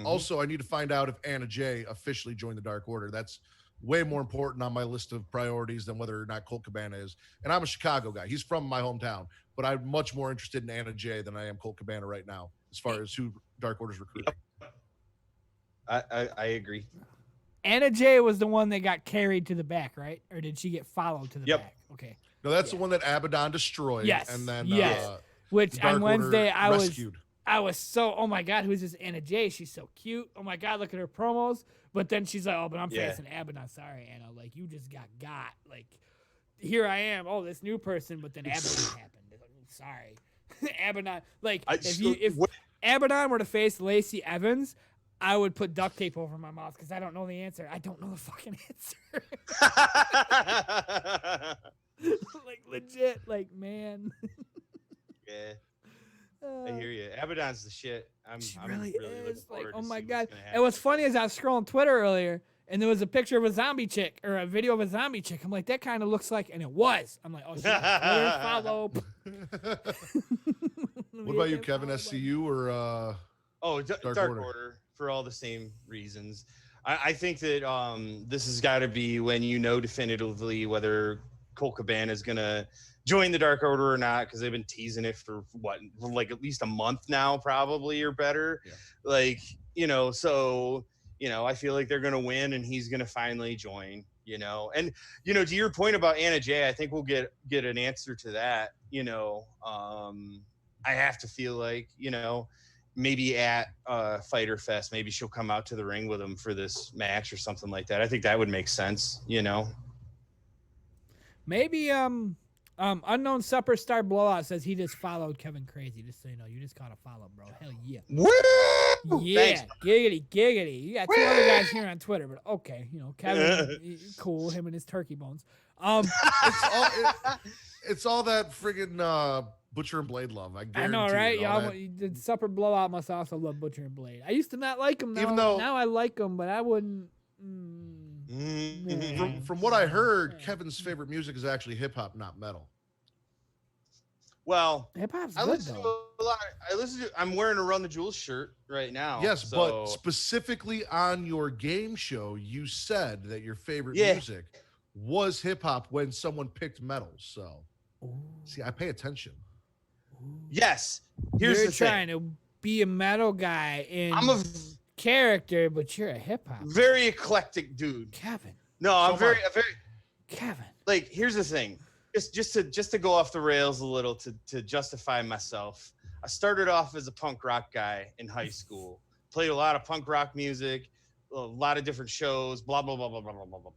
Also, I need to find out if Anna Jay officially joined the Dark Order. That's way more important on my list of priorities than whether or not Colt Cabana is. And I'm a Chicago guy. He's from my hometown, but I'm much more interested in Anna Jay than I am Colt Cabana right now, as far as who Dark Order's recruiting. I agree. Anna Jay was the one that got carried to the back, right? Or did she get followed to the back? Okay. No, that's the one that Abaddon destroyed. Yes. And then Which Dark on Wednesday Order rescued. I was so, oh my God, who's this Anna Jay? She's so cute. Oh my God, look at her promos. But then she's like, oh, but I'm facing Abaddon. Sorry, Anna. Like, you just got. Like, here I am. Oh, this new person. But then Abaddon happened. Sorry. Abaddon. Like, if Abaddon were to face Lacey Evans, I would put duct tape over my mouth because I don't know the answer. I don't know the fucking answer. Like, legit. Like, man. Yeah. I hear you. Abaddon's the shit. I'm really looking is. forward Like, to oh my see God. what's gonna And what's funny is I was scrolling Twitter earlier, and there was a picture of a zombie chick, or a video of a zombie chick. I'm like, that kind of looks like, and it was. I'm like, oh, shit. Twitter follow. What about you, Kevin? SCU or Dark Order for all the same reasons. I think that this has got to be when you know definitively whether Colt Cabana is gonna join the Dark Order or not, because they've been teasing it for like at least a month now, probably, or better. Yeah. Like, so I feel like they're gonna win and he's gonna finally join. And to your point about Anna Jay, I think we'll get an answer to that. I have to feel like maybe at Fyterfest, maybe she'll come out to the ring with him for this match or something like that. I think that would make sense. Maybe Unknown Superstar Blowout says he just followed Kevin Crazy. Just so you know, you just caught a follow, bro. Hell yeah. Woo! Yeah. Thanks. Giggity. You got two other guys here on Twitter, but okay. Kevin, cool. Him and his turkey bones. It's all that friggin' Butcher and Blade love. I guarantee. I know, right? Y'all, the Supper Blowout must also love Butcher and Blade. I used to not like him. Now I like him, but I wouldn't. From what I heard, Kevin's favorite music is actually hip hop, not metal. Well, hip hop's I good listen though. to a lot. I'm wearing a Run the Jewels shirt right now. Yes, but specifically on your game show, you said that your favorite music was hip hop when someone picked metal. So, see, I pay attention. Yes. You're trying to be a metal guy in character, but you're a hip hop. Very eclectic dude. Kevin. No, I'm very Kevin. Like, here's the thing. Just to go off the rails a little to justify myself. I started off as a punk rock guy in high school. Played a lot of punk rock music, a lot of different shows, blah blah blah blah blah blah blah blah.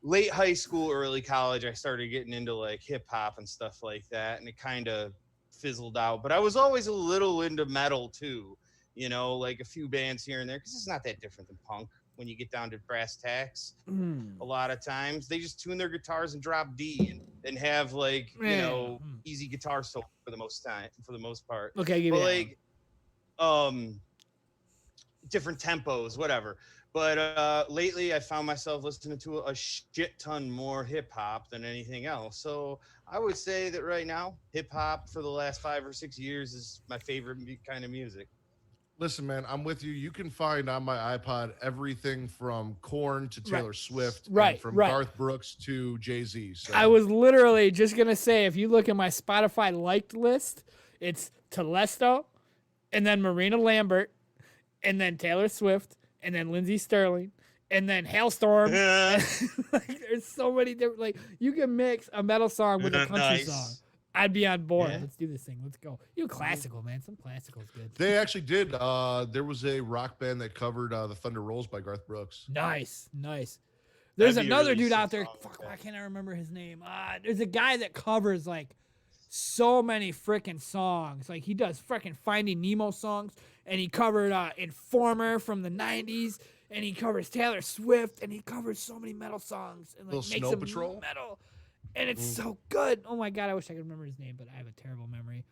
Late high school, early college, I started getting into like hip hop and stuff like that, and it kind of fizzled out. But I was always a little into metal too, like a few bands here and there, because it's not that different than punk when you get down to brass tacks. A lot of times they just tune their guitars and drop D and have like easy guitar solo for the most part. Okay, but like different tempos, whatever. But lately I found myself listening to a shit ton more hip hop than anything else. So I would say that right now, hip hop for the last 5 or 6 years is my favorite kind of music. Listen, man, I'm with you. You can find on my iPod everything from Korn to Taylor Swift, and from Garth Brooks to Jay-Z. So. I was literally just going to say, if you look at my Spotify liked list, it's Telesto, and then Marina Lambert, and then Taylor Swift, and then Lindsey Sterling, and then Hailstorm. Yeah. Like, there's so many different. Like, you can mix a metal song with a country Nice. song. I'd be on board. Yeah. Let's do this thing. Let's go. You classical, man. Some classical is good. They actually did. There was a rock band that covered "The Thunder Rolls" by Garth Brooks. Nice. There's That'd be a another really dude sick out there. song like Fuck, that. why can't I remember his name? There's a guy that covers like so many freaking songs. Like, he does freaking Finding Nemo songs, and he covered Informer from the 90s, and he covers Taylor Swift, and he covers so many metal songs and like Little makes Snow them Patrol? metal. And it's so good. Oh my god, I wish I could remember his name, but I have a terrible memory.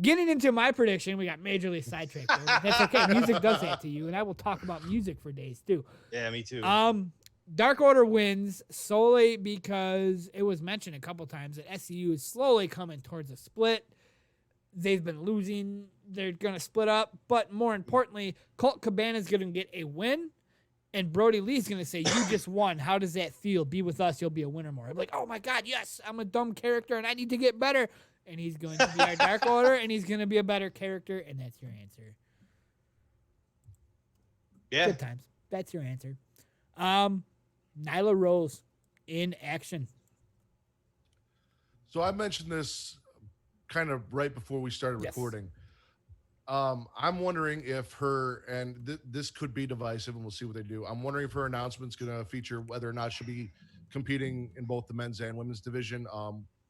Getting into my prediction, we got majorly sidetracked there, but that's okay. Music does that to you, and I will talk about music for days too. Yeah, me too. Dark Order wins solely because it was mentioned a couple times that SCU is slowly coming towards a split. They've been losing. They're going to split up. But more importantly, Colt Cabana's going to get a win, and Brody Lee's going to say, you just won. How does that feel? Be with us. You'll be a winner more. I'm like, oh, my God, yes. I'm a dumb character, and I need to get better. And he's going to be our Dark Order, and he's going to be a better character, and that's your answer. yeah. Good times. That's your answer. Nyla Rose in action. So I mentioned this kind of right before we started Yes. recording. I'm wondering if her, and this could be divisive, and we'll see what they do. I'm wondering if her announcement's going to feature whether or not she'll be competing in both the men's and women's division.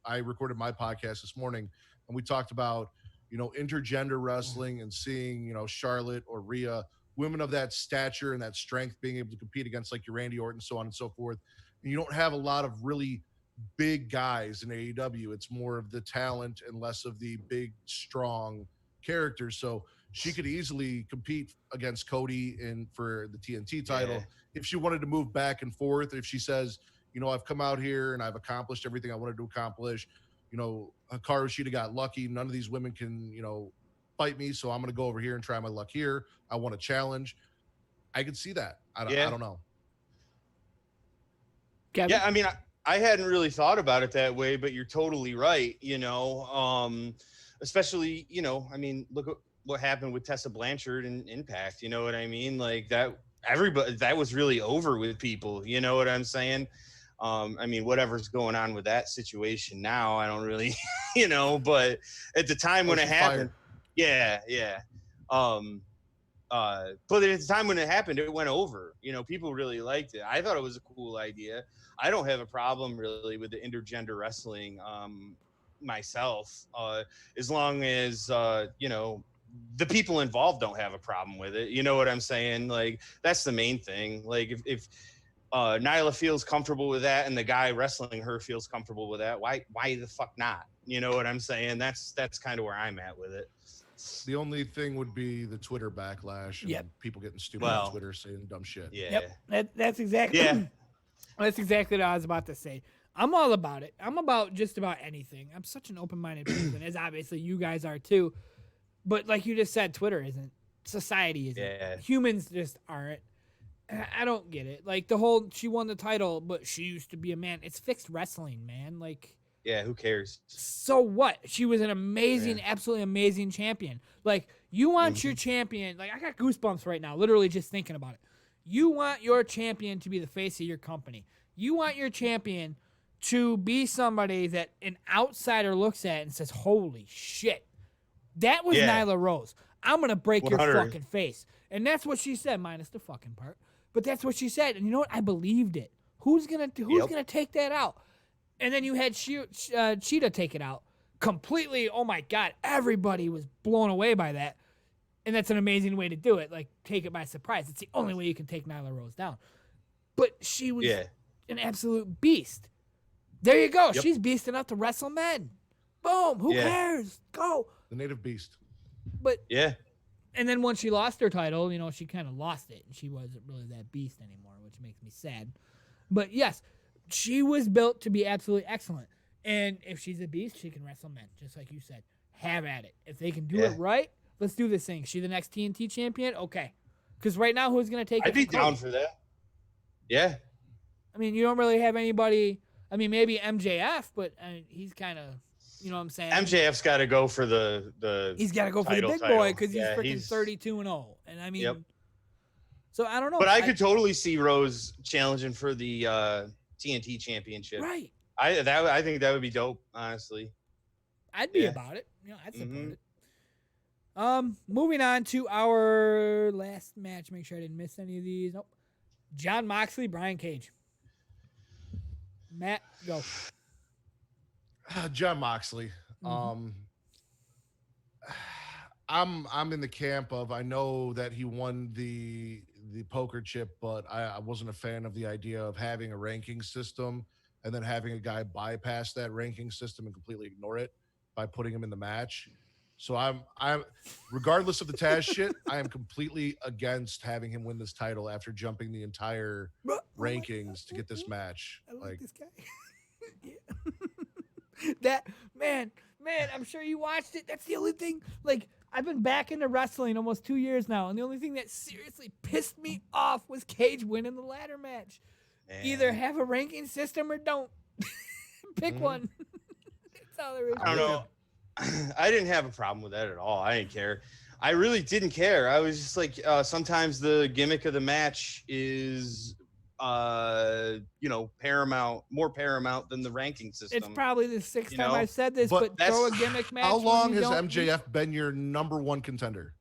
I recorded my podcast this morning, and we talked about, intergender wrestling and seeing, Charlotte or Rhea, women of that stature and that strength, being able to compete against like your Randy Orton, so on and so forth. And you don't have a lot of really big guys in AEW. It's more of the talent and less of the big, strong characters. So she could easily compete against Cody for the TNT title. Yeah. If she wanted to move back and forth, if she says, I've come out here and I've accomplished everything I wanted to accomplish, Hikaru Shida got lucky. None of these women can, fight me. So I'm going to go over here and try my luck here. I want a challenge. I could see that. I don't know. Kevin? Yeah, I mean, I hadn't really thought about it that way, but you're totally right. Especially, I mean, look at what happened with Tessa Blanchard and Impact. You know what I mean? Like that, everybody, that was really over with people. You know what I'm saying? I mean, whatever's going on with that situation now, I don't really, but at the time when it happened, yeah. But at the time when it happened, it went over. People really liked it. I thought it was a cool idea. I don't have a problem really with the intergender wrestling myself, as long as the people involved don't have a problem with it. You know what I'm saying? Like, that's the main thing. Like, if Nyla feels comfortable with that and the guy wrestling her feels comfortable with that, why the fuck not? You know what I'm saying? That's kind of where I'm at with it. The only thing would be the Twitter backlash and Yep. people getting stupid on Twitter saying dumb shit. Yeah. Yep, that's exactly. Yeah. That's exactly what I was about to say. I'm all about it. I'm about just about anything. I'm such an open-minded person, as obviously you guys are too. But like you just said, Twitter isn't. Society isn't. Yeah. Humans just aren't. And I don't get it. Like the whole, she won the title, but she used to be a man. It's fixed wrestling, man. Like, Yeah, who cares? so what? She was an amazing, absolutely amazing champion. Like, you want your champion, like, I got goosebumps right now, literally just thinking about it. You want your champion to be the face of your company. You want your champion to be somebody that an outsider looks at and says, holy shit, that was Yeah. Nyla Rose. I'm going to break your 100. fucking face. And that's what she said, minus the fucking part. But that's what she said. And you know what? I believed it. Who's gonna take that out? And then you had Cheetah take it out completely. Oh my God, everybody was blown away by that. And that's an amazing way to do it. Like, take it by surprise. It's the only way you can take Nyla Rose down. But she was an absolute beast. There you go. Yep. She's beast enough to wrestle men. Boom. Who cares? Go. The native beast. But Yeah. and then once she lost her title, she kind of lost it. And she wasn't really that beast anymore, which makes me sad. But yes, she was built to be absolutely excellent. And if she's a beast, she can wrestle men, just like you said. Have at it. If they can do it right, let's do this thing. She the next TNT champion? Okay. Because right now, who's going to take it? I'd be from down Cody? for that. Yeah. I mean, you don't really have anybody. I mean, maybe MJF, but he's kind of, you know what I'm saying? MJF's got to go for the He's got to go for the title, big boy because he's Yeah, freaking 32-0. And I mean, So I don't know. But I could totally see Rose challenging for the TNT championship. Right. I think that would be dope, honestly. I'd be about it. I'd support it. Moving on to our last match. Make sure I didn't miss any of these. Nope. Jon Moxley, Brian Cage. Matt, go. Jon Moxley. I'm in the camp of, I know that he won the poker chip, but I wasn't a fan of the idea of having a ranking system and then having a guy bypass that ranking system and completely ignore it by putting him in the match. So I'm regardless of the Taz shit, I am completely against having him win this title after jumping the entire rankings to get this match. I like this guy. That man, I'm sure you watched it. That's the only thing. Like, I've been back into wrestling almost 2 years now, and the only thing that seriously pissed me off was Cage winning the ladder match. Man. Either have a ranking system or don't. Pick one. That's all there is. I don't know. I didn't have a problem with that at all. I didn't care. I really didn't care. I was just like, sometimes the gimmick of the match is, more paramount than the ranking system. It's probably the sixth time I've said this, but throw a gimmick match. How long has MJF been your number one contender?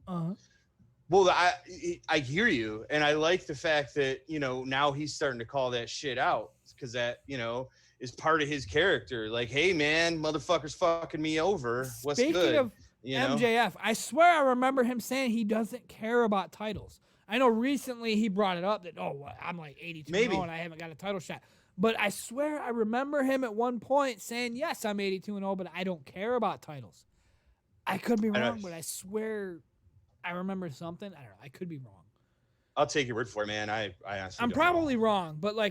Well, I hear you, and I like the fact that now he's starting to call that shit out, because that is part of his character. Like, hey man, motherfucker's fucking me over. What's good? Speaking of MJF, I swear I remember him saying he doesn't care about titles. I know recently he brought it up that, I'm like 82-0 and I haven't got a title shot. But I swear I remember him at one point saying, yes, I'm 82-0, but I don't care about titles. I could be wrong, but I swear I remember something. I don't know. I could be wrong. I'll take your word for it, man. I honestly I'm probably wrong, but I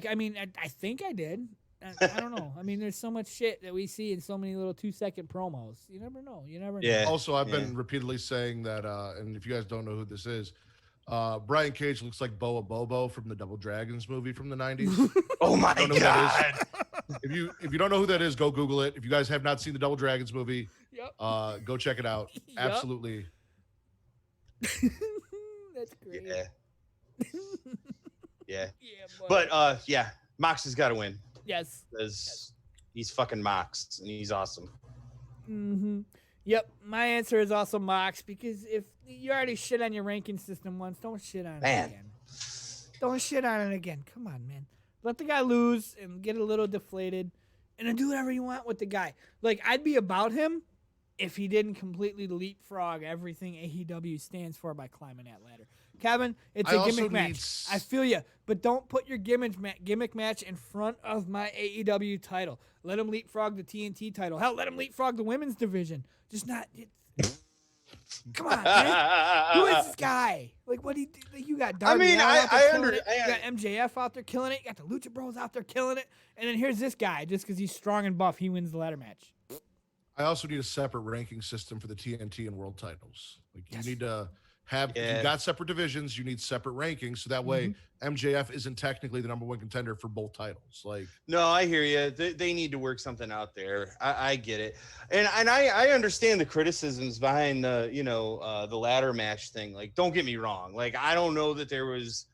think I did. I don't know. I mean, there's so much shit that we see in so many little 2-second promos. You never know. Yeah. Also, I've been repeatedly saying that, and if you guys don't know who this is, Brian Cage looks like Boa Bobo from the Double Dragons movie from the 90s. Oh my God. If you don't know who that is, go Google it. If you guys have not seen the Double Dragons movie, go check it out. Absolutely. That's great. Yeah. But Mox has got to win. Yes. Because he's fucking Mox and he's awesome. Yep. My answer is also Mox, because if you already shit on your ranking system once, don't shit on it again. Don't shit on it again. Come on, man. Let the guy lose and get a little deflated and then do whatever you want with the guy. Like, I'd be about him if he didn't completely leapfrog everything AEW stands for by climbing that ladder. Kevin, it's a gimmick match. I feel you, but don't put your gimmick match in front of my AEW title. Let him leapfrog the TNT title. Hell, let him leapfrog the women's division. Just not. Come on, man. Who is this guy? Like, what do you? You got Darby Allin out there killing it. You got MJF out there killing it. You got the Lucha Bros out there killing it. And then here's this guy, just because he's strong and buff, he wins the ladder match. I also need a separate ranking system for the TNT and world titles. Like, you need to have, if you got separate divisions, you need separate rankings. So that way MJF isn't technically the number one contender for both titles. Like, no, I hear you. They need to work something out there. I get it. And I understand the criticisms behind the ladder match thing. Like, don't get me wrong. Like, I don't know that there was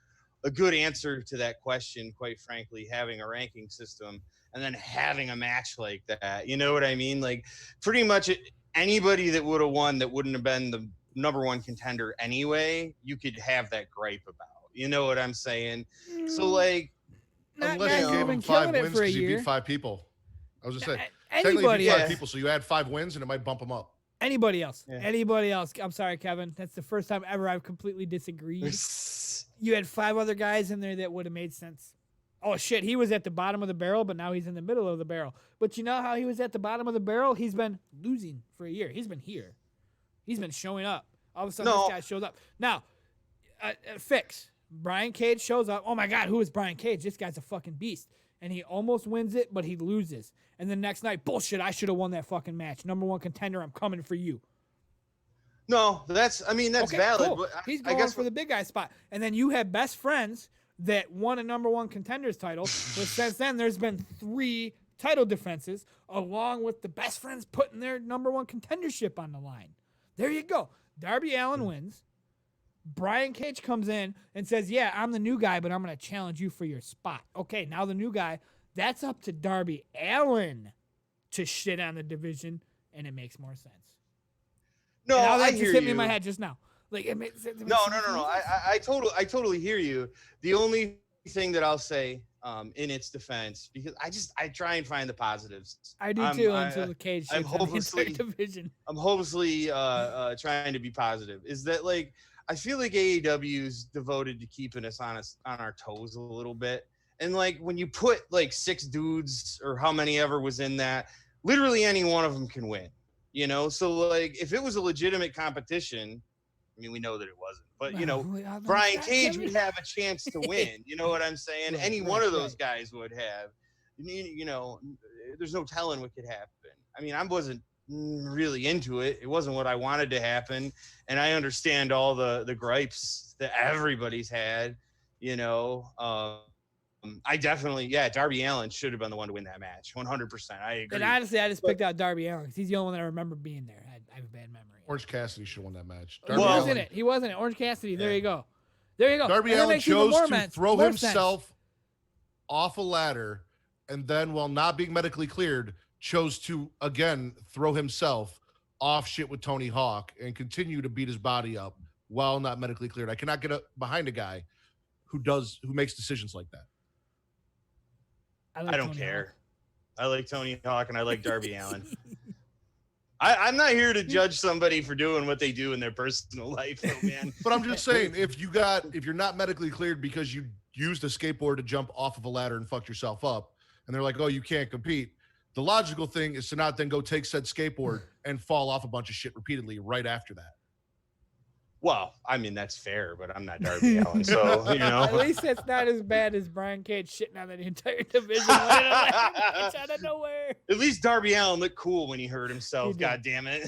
a good answer to that question, quite frankly, having a ranking system and then having a match like that. You know what I mean? Like, pretty much anybody that would have won that wouldn't have been the number one contender anyway, you could have that gripe about. You know what I'm saying? So, like, unless you gave him 5 wins because he beat 5 people. I was just saying, anybody else. 5 people, so you add 5 wins and it might bump him up. Anybody else? Yeah. Anybody else? I'm sorry, Kevin. That's the first time ever I've completely disagreed. You had 5 other guys in there that would have made sense. Oh, shit, he was at the bottom of the barrel, but now he's in the middle of the barrel. But you know how he was at the bottom of the barrel? He's been losing for a year. He's been here. He's been showing up. All of a sudden, this guy shows up. Now, fix. Brian Cage shows up. Oh, my God, who is Brian Cage? This guy's a fucking beast. And he almost wins it, but he loses. And the next night, bullshit, I should have won that fucking match. Number one contender, I'm coming for you. No, that's valid. Cool. But he's going for the big guy spot. And then you have best friends that won a number one contenders title. But since then, there's been 3 title defenses, along with the best friends putting their number one contendership on the line. There you go. Darby Allin wins. Brian Cage comes in and says, yeah, I'm the new guy, but I'm going to challenge you for your spot. Okay, now the new guy, that's up to Darby Allin to shit on the division, and it makes more sense. No, and now that I just hear hit you. me in my head just now. Like it makes sense. No. I totally hear you. The only thing that I'll say in its defense, because I try and find the positives. I do too until the Cage I'm shits on the entire division. I'm hopelessly trying to be positive. Is that like I feel like AEW's devoted to keeping us on our toes a little bit. And like when you put like 6 dudes or how many ever was in that, literally any one of them can win. You know, so like if it was a legitimate competition, I mean, we know that it wasn't, but Brian Cage would have a chance to win. You know what I'm saying? Any one of those guys would have. You know, there's no telling what could happen. I mean, I wasn't really into it. It wasn't what I wanted to happen, and I understand all the gripes that everybody's had. You know, I definitely, Darby Allin should have been the one to win that match. 100%. I agree. And honestly, I just picked out Darby Allin because he's the only one that I remember being there. I have a bad memory. Orange Cassidy should have won that match. He wasn't it. He wasn't it. Orange Cassidy. There you go. There you go. Darby Allin chose to throw himself off a ladder, and then, while not being medically cleared, chose to again throw himself off shit with Tony Hawk and continue to beat his body up while not medically cleared. I cannot get behind a guy who makes decisions like that. I don't care. I like Tony Hawk and I like Darby Allin. I'm not here to judge somebody for doing what they do in their personal life, though, man. But I'm just saying, if you're not medically cleared because you used a skateboard to jump off of a ladder and fucked yourself up, and they're like, oh, you can't compete, the logical thing is to not then go take said skateboard and fall off a bunch of shit repeatedly right after that. Well, I mean, that's fair, but I'm not Darby Allin, so, you know. At least it's not as bad as Brian Cage shitting on the entire division out of nowhere. At least Darby Allin looked cool when he hurt himself, God damn it.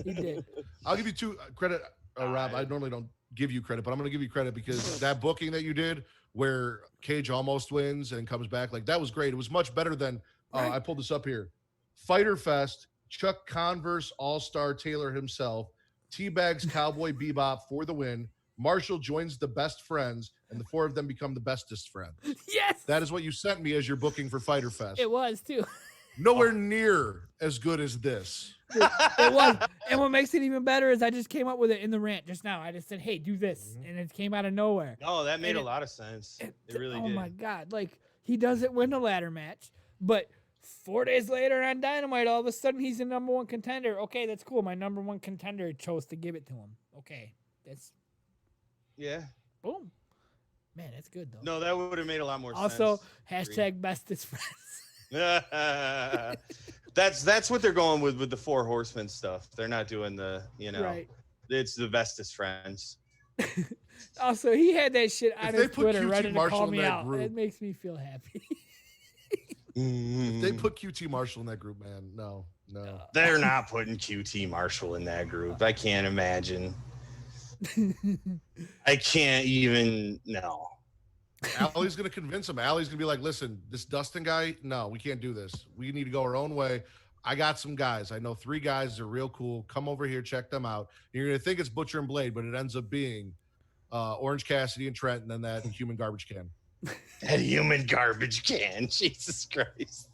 He did. I'll give you 2 credit, Rob. I normally don't give you credit, but I'm going to give you credit because that booking that you did where Cage almost wins and comes back, like that was great. It was much better than, I pulled this up here, Fyterfest, Chuck Converse All-Star Taylor himself, teabags Cowboy Bebop for the win. Marshall joins the best friends, and the 4 of them become the bestest friends. Yes. That is what you sent me as your booking for Fyterfest. It was, too. Nowhere near as good as this. It was. And what makes it even better is I just came up with it in the rant just now. I just said, hey, do this. And it came out of nowhere. No, that made a lot of sense. It really did. Oh, my God. Like, he doesn't win a ladder match, but 4 days later on Dynamite, all of a sudden he's the number 1 contender. Okay, that's cool. My number 1 contender chose to give it to him. Okay, that's boom. Man, that's good though. No, that would have made a lot more sense. Also, hashtag bestest friends. That's what they're going with the 4 horsemen stuff. They're not doing the it's the bestest friends. Also, he had that shit on his Twitter ready to call me out. Group, it makes me feel happy. If they put QT Marshall in that group, man, no. They're not putting QT Marshall in that group. I can't imagine. I can't even, no. Allie's going to convince him. Allie's going to be like, listen, this Dustin guy, no, we can't do this. We need to go our own way. I got some guys. I know 3 guys that are real cool. Come over here, check them out. You're going to think it's Butcher and Blade, but it ends up being Orange Cassidy and Trent, and then that human garbage can. That human garbage can. Jesus Christ.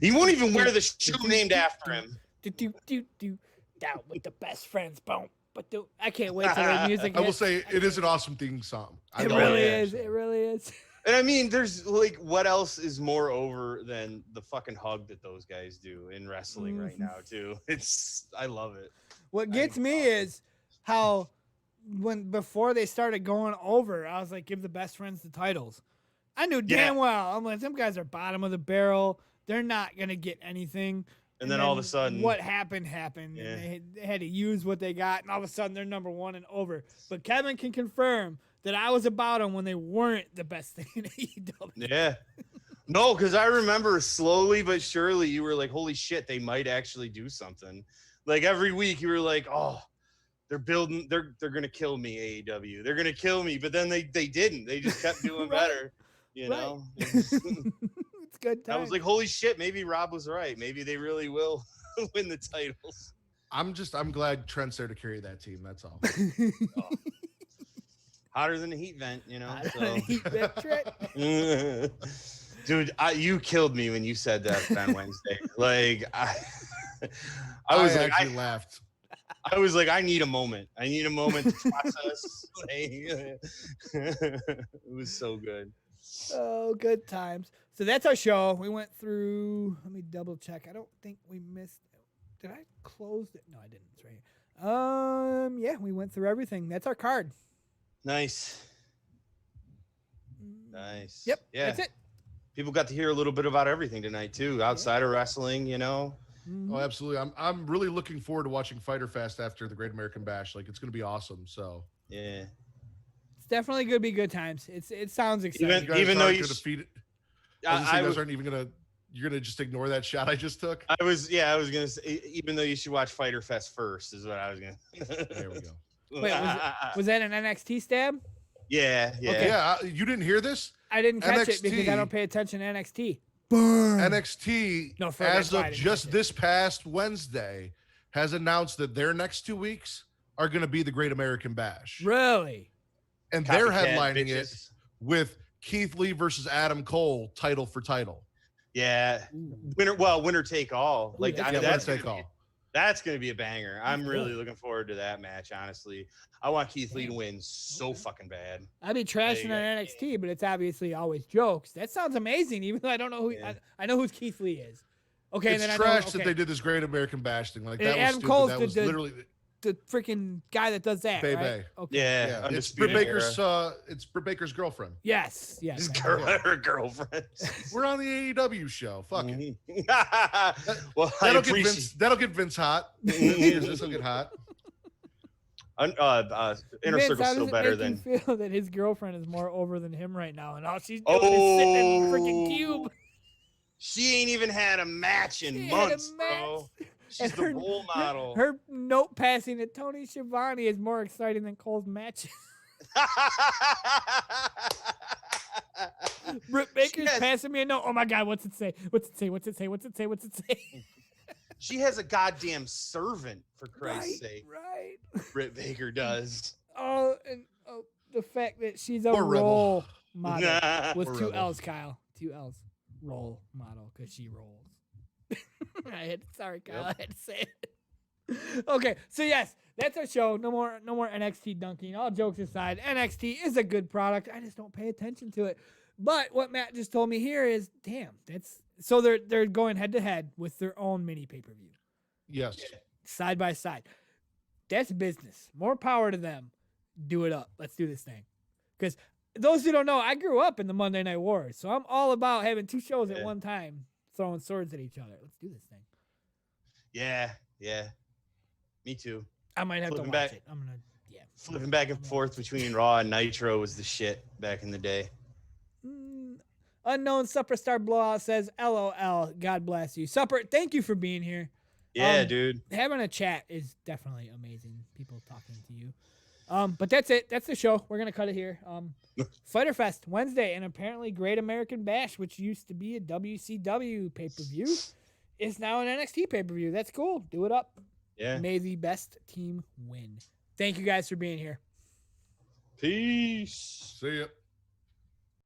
He won't even wear the shoe named after him. Down with the best friends. Boom. But I can't wait till the music. I will say it is an awesome theme song. It really is. It really is. And I mean, there's like, what else is more over than the fucking hug that those guys do in wrestling right now, too? I love it. What gets me is how before they started going over, I was like, give the best friends the titles. I knew damn well. I'm like, them guys are bottom of the barrel. They're not going to get anything. And then all of a sudden, what happened. Yeah. And they had to use what they got. And all of a sudden, they're number 1 and over. But Kevin can confirm that I was about them when they weren't the best thing in AEW. Yeah. No, because I remember slowly but surely you were like, holy shit, they might actually do something. Like every week you were like, oh, they're going to kill me, AEW. They're going to kill me. But then they didn't. They just kept doing better. You know? It's good time. I was like, holy shit, maybe Rob was right. Maybe they really will win the titles. I'm glad Trent's there to carry that team. That's all. Hotter than a heat vent, you know. Hotter So. than a heat vent, Trent. Dude, you killed me when you said that on Wednesday. Like, I was like, actually laughed. I was like, I need a moment. I need a moment to process. Like, it was so good. Oh, good times. So that's our show. We went through. Let me double check. I don't think we missed. Did I close it? No, I didn't. It's right here. Yeah, we went through everything. That's our card. Nice. Nice. Yep. Yeah. That's it. People got to hear a little bit about everything tonight too, outside of wrestling. You know. Mm-hmm. Oh, absolutely. I'm really looking forward to watching Fyterfest after the Great American Bash. Like, it's going to be awesome. So yeah, it's definitely going to be good times. It sounds exciting. Even though you defeat it, you guys aren't even gonna. You're gonna just ignore that shot I just took. I was gonna say, even though you should watch Fyterfest first, is what I was gonna. There we go. Wait, was that an NXT stab? Yeah. Okay. Yeah, you didn't hear this? I didn't catch it because I NXT don't pay attention to NXT. Burn. NXT, No, as of just this past Wednesday, has announced that their next 2 weeks are going to be the Great American Bash. Really? And they're Copycat headlining bitches. it with Keith Lee versus Adam Cole, title for title. Yeah, winner take all. Ooh, Like that's I mean, winner that's gonna be, that's gonna be a banger. I'm really looking forward to that match. Honestly, I want Keith Lee to win so fucking bad. I'd be trashing on NXT, but it's obviously always jokes. That sounds amazing, even though I don't know who. Yeah. I know who Keith Lee is. Okay, It's and then trash I know, that they did this Great American Bash thing. Like, And that was Adam stupid. Cole's That was literally the freaking guy that does that, Bay right? Bay. Okay. Yeah, it's Britt Undisputed Baker's. Era. It's Britt Baker's girlfriend. Yes. His I know. her girlfriend. We're on the AEW show. Fuck it. Well, I That'll get appreciate. Vince. That'll get Vince hot. This will get hot. Inner Vince, Circle's how still does it better make than. you feel that his girlfriend is more over than him right now, and all she's doing is sitting in the freaking cube? She ain't even had a match in She had a months, bro. She's And the role model. Her note passing to Tony Schiavone is more exciting than Cole's matches. Britt Baker's passing me a note. Oh my God, what's it say? What's it say? What's it say? What's it say? What's it say? She has a goddamn servant, for Christ's sake. Right. Britt Baker does. Oh, and the fact that she's a Or Rebel. role model with Or 2 Rebel. L's, Kyle. 2 L's. Role model, because she rolls. Sorry, Kyle. Yep. I had to say it. Okay, so yes, that's our show. No more NXT dunking. All jokes aside, NXT is a good product. I just don't pay attention to it. But what Matt just told me here is, damn, that's so they're going head to head with their own mini pay-per-view. Yes. Side by side. That's business. More power to them. Do it up. Let's do this thing. Because those who don't know, I grew up in the Monday Night Wars, so I'm all about having 2 shows at one time, throwing swords at each other. Let's do this thing. Yeah. Me too. I might have Flipping to watch back. it. I'm gonna, Flipping back and forth between Raw and Nitro was the shit back in the day. Unknown Superstar Blowout says, LOL, God bless you. Supper, thank you for being here. Yeah, dude. Having a chat is definitely amazing. People talking to you. But that's it. That's the show. We're gonna cut it here. Fyterfest Wednesday, and apparently Great American Bash, which used to be a WCW pay-per-view, is now an NXT pay-per-view. That's cool. Do it up. Yeah. May the best team win. Thank you guys for being here. Peace. See ya.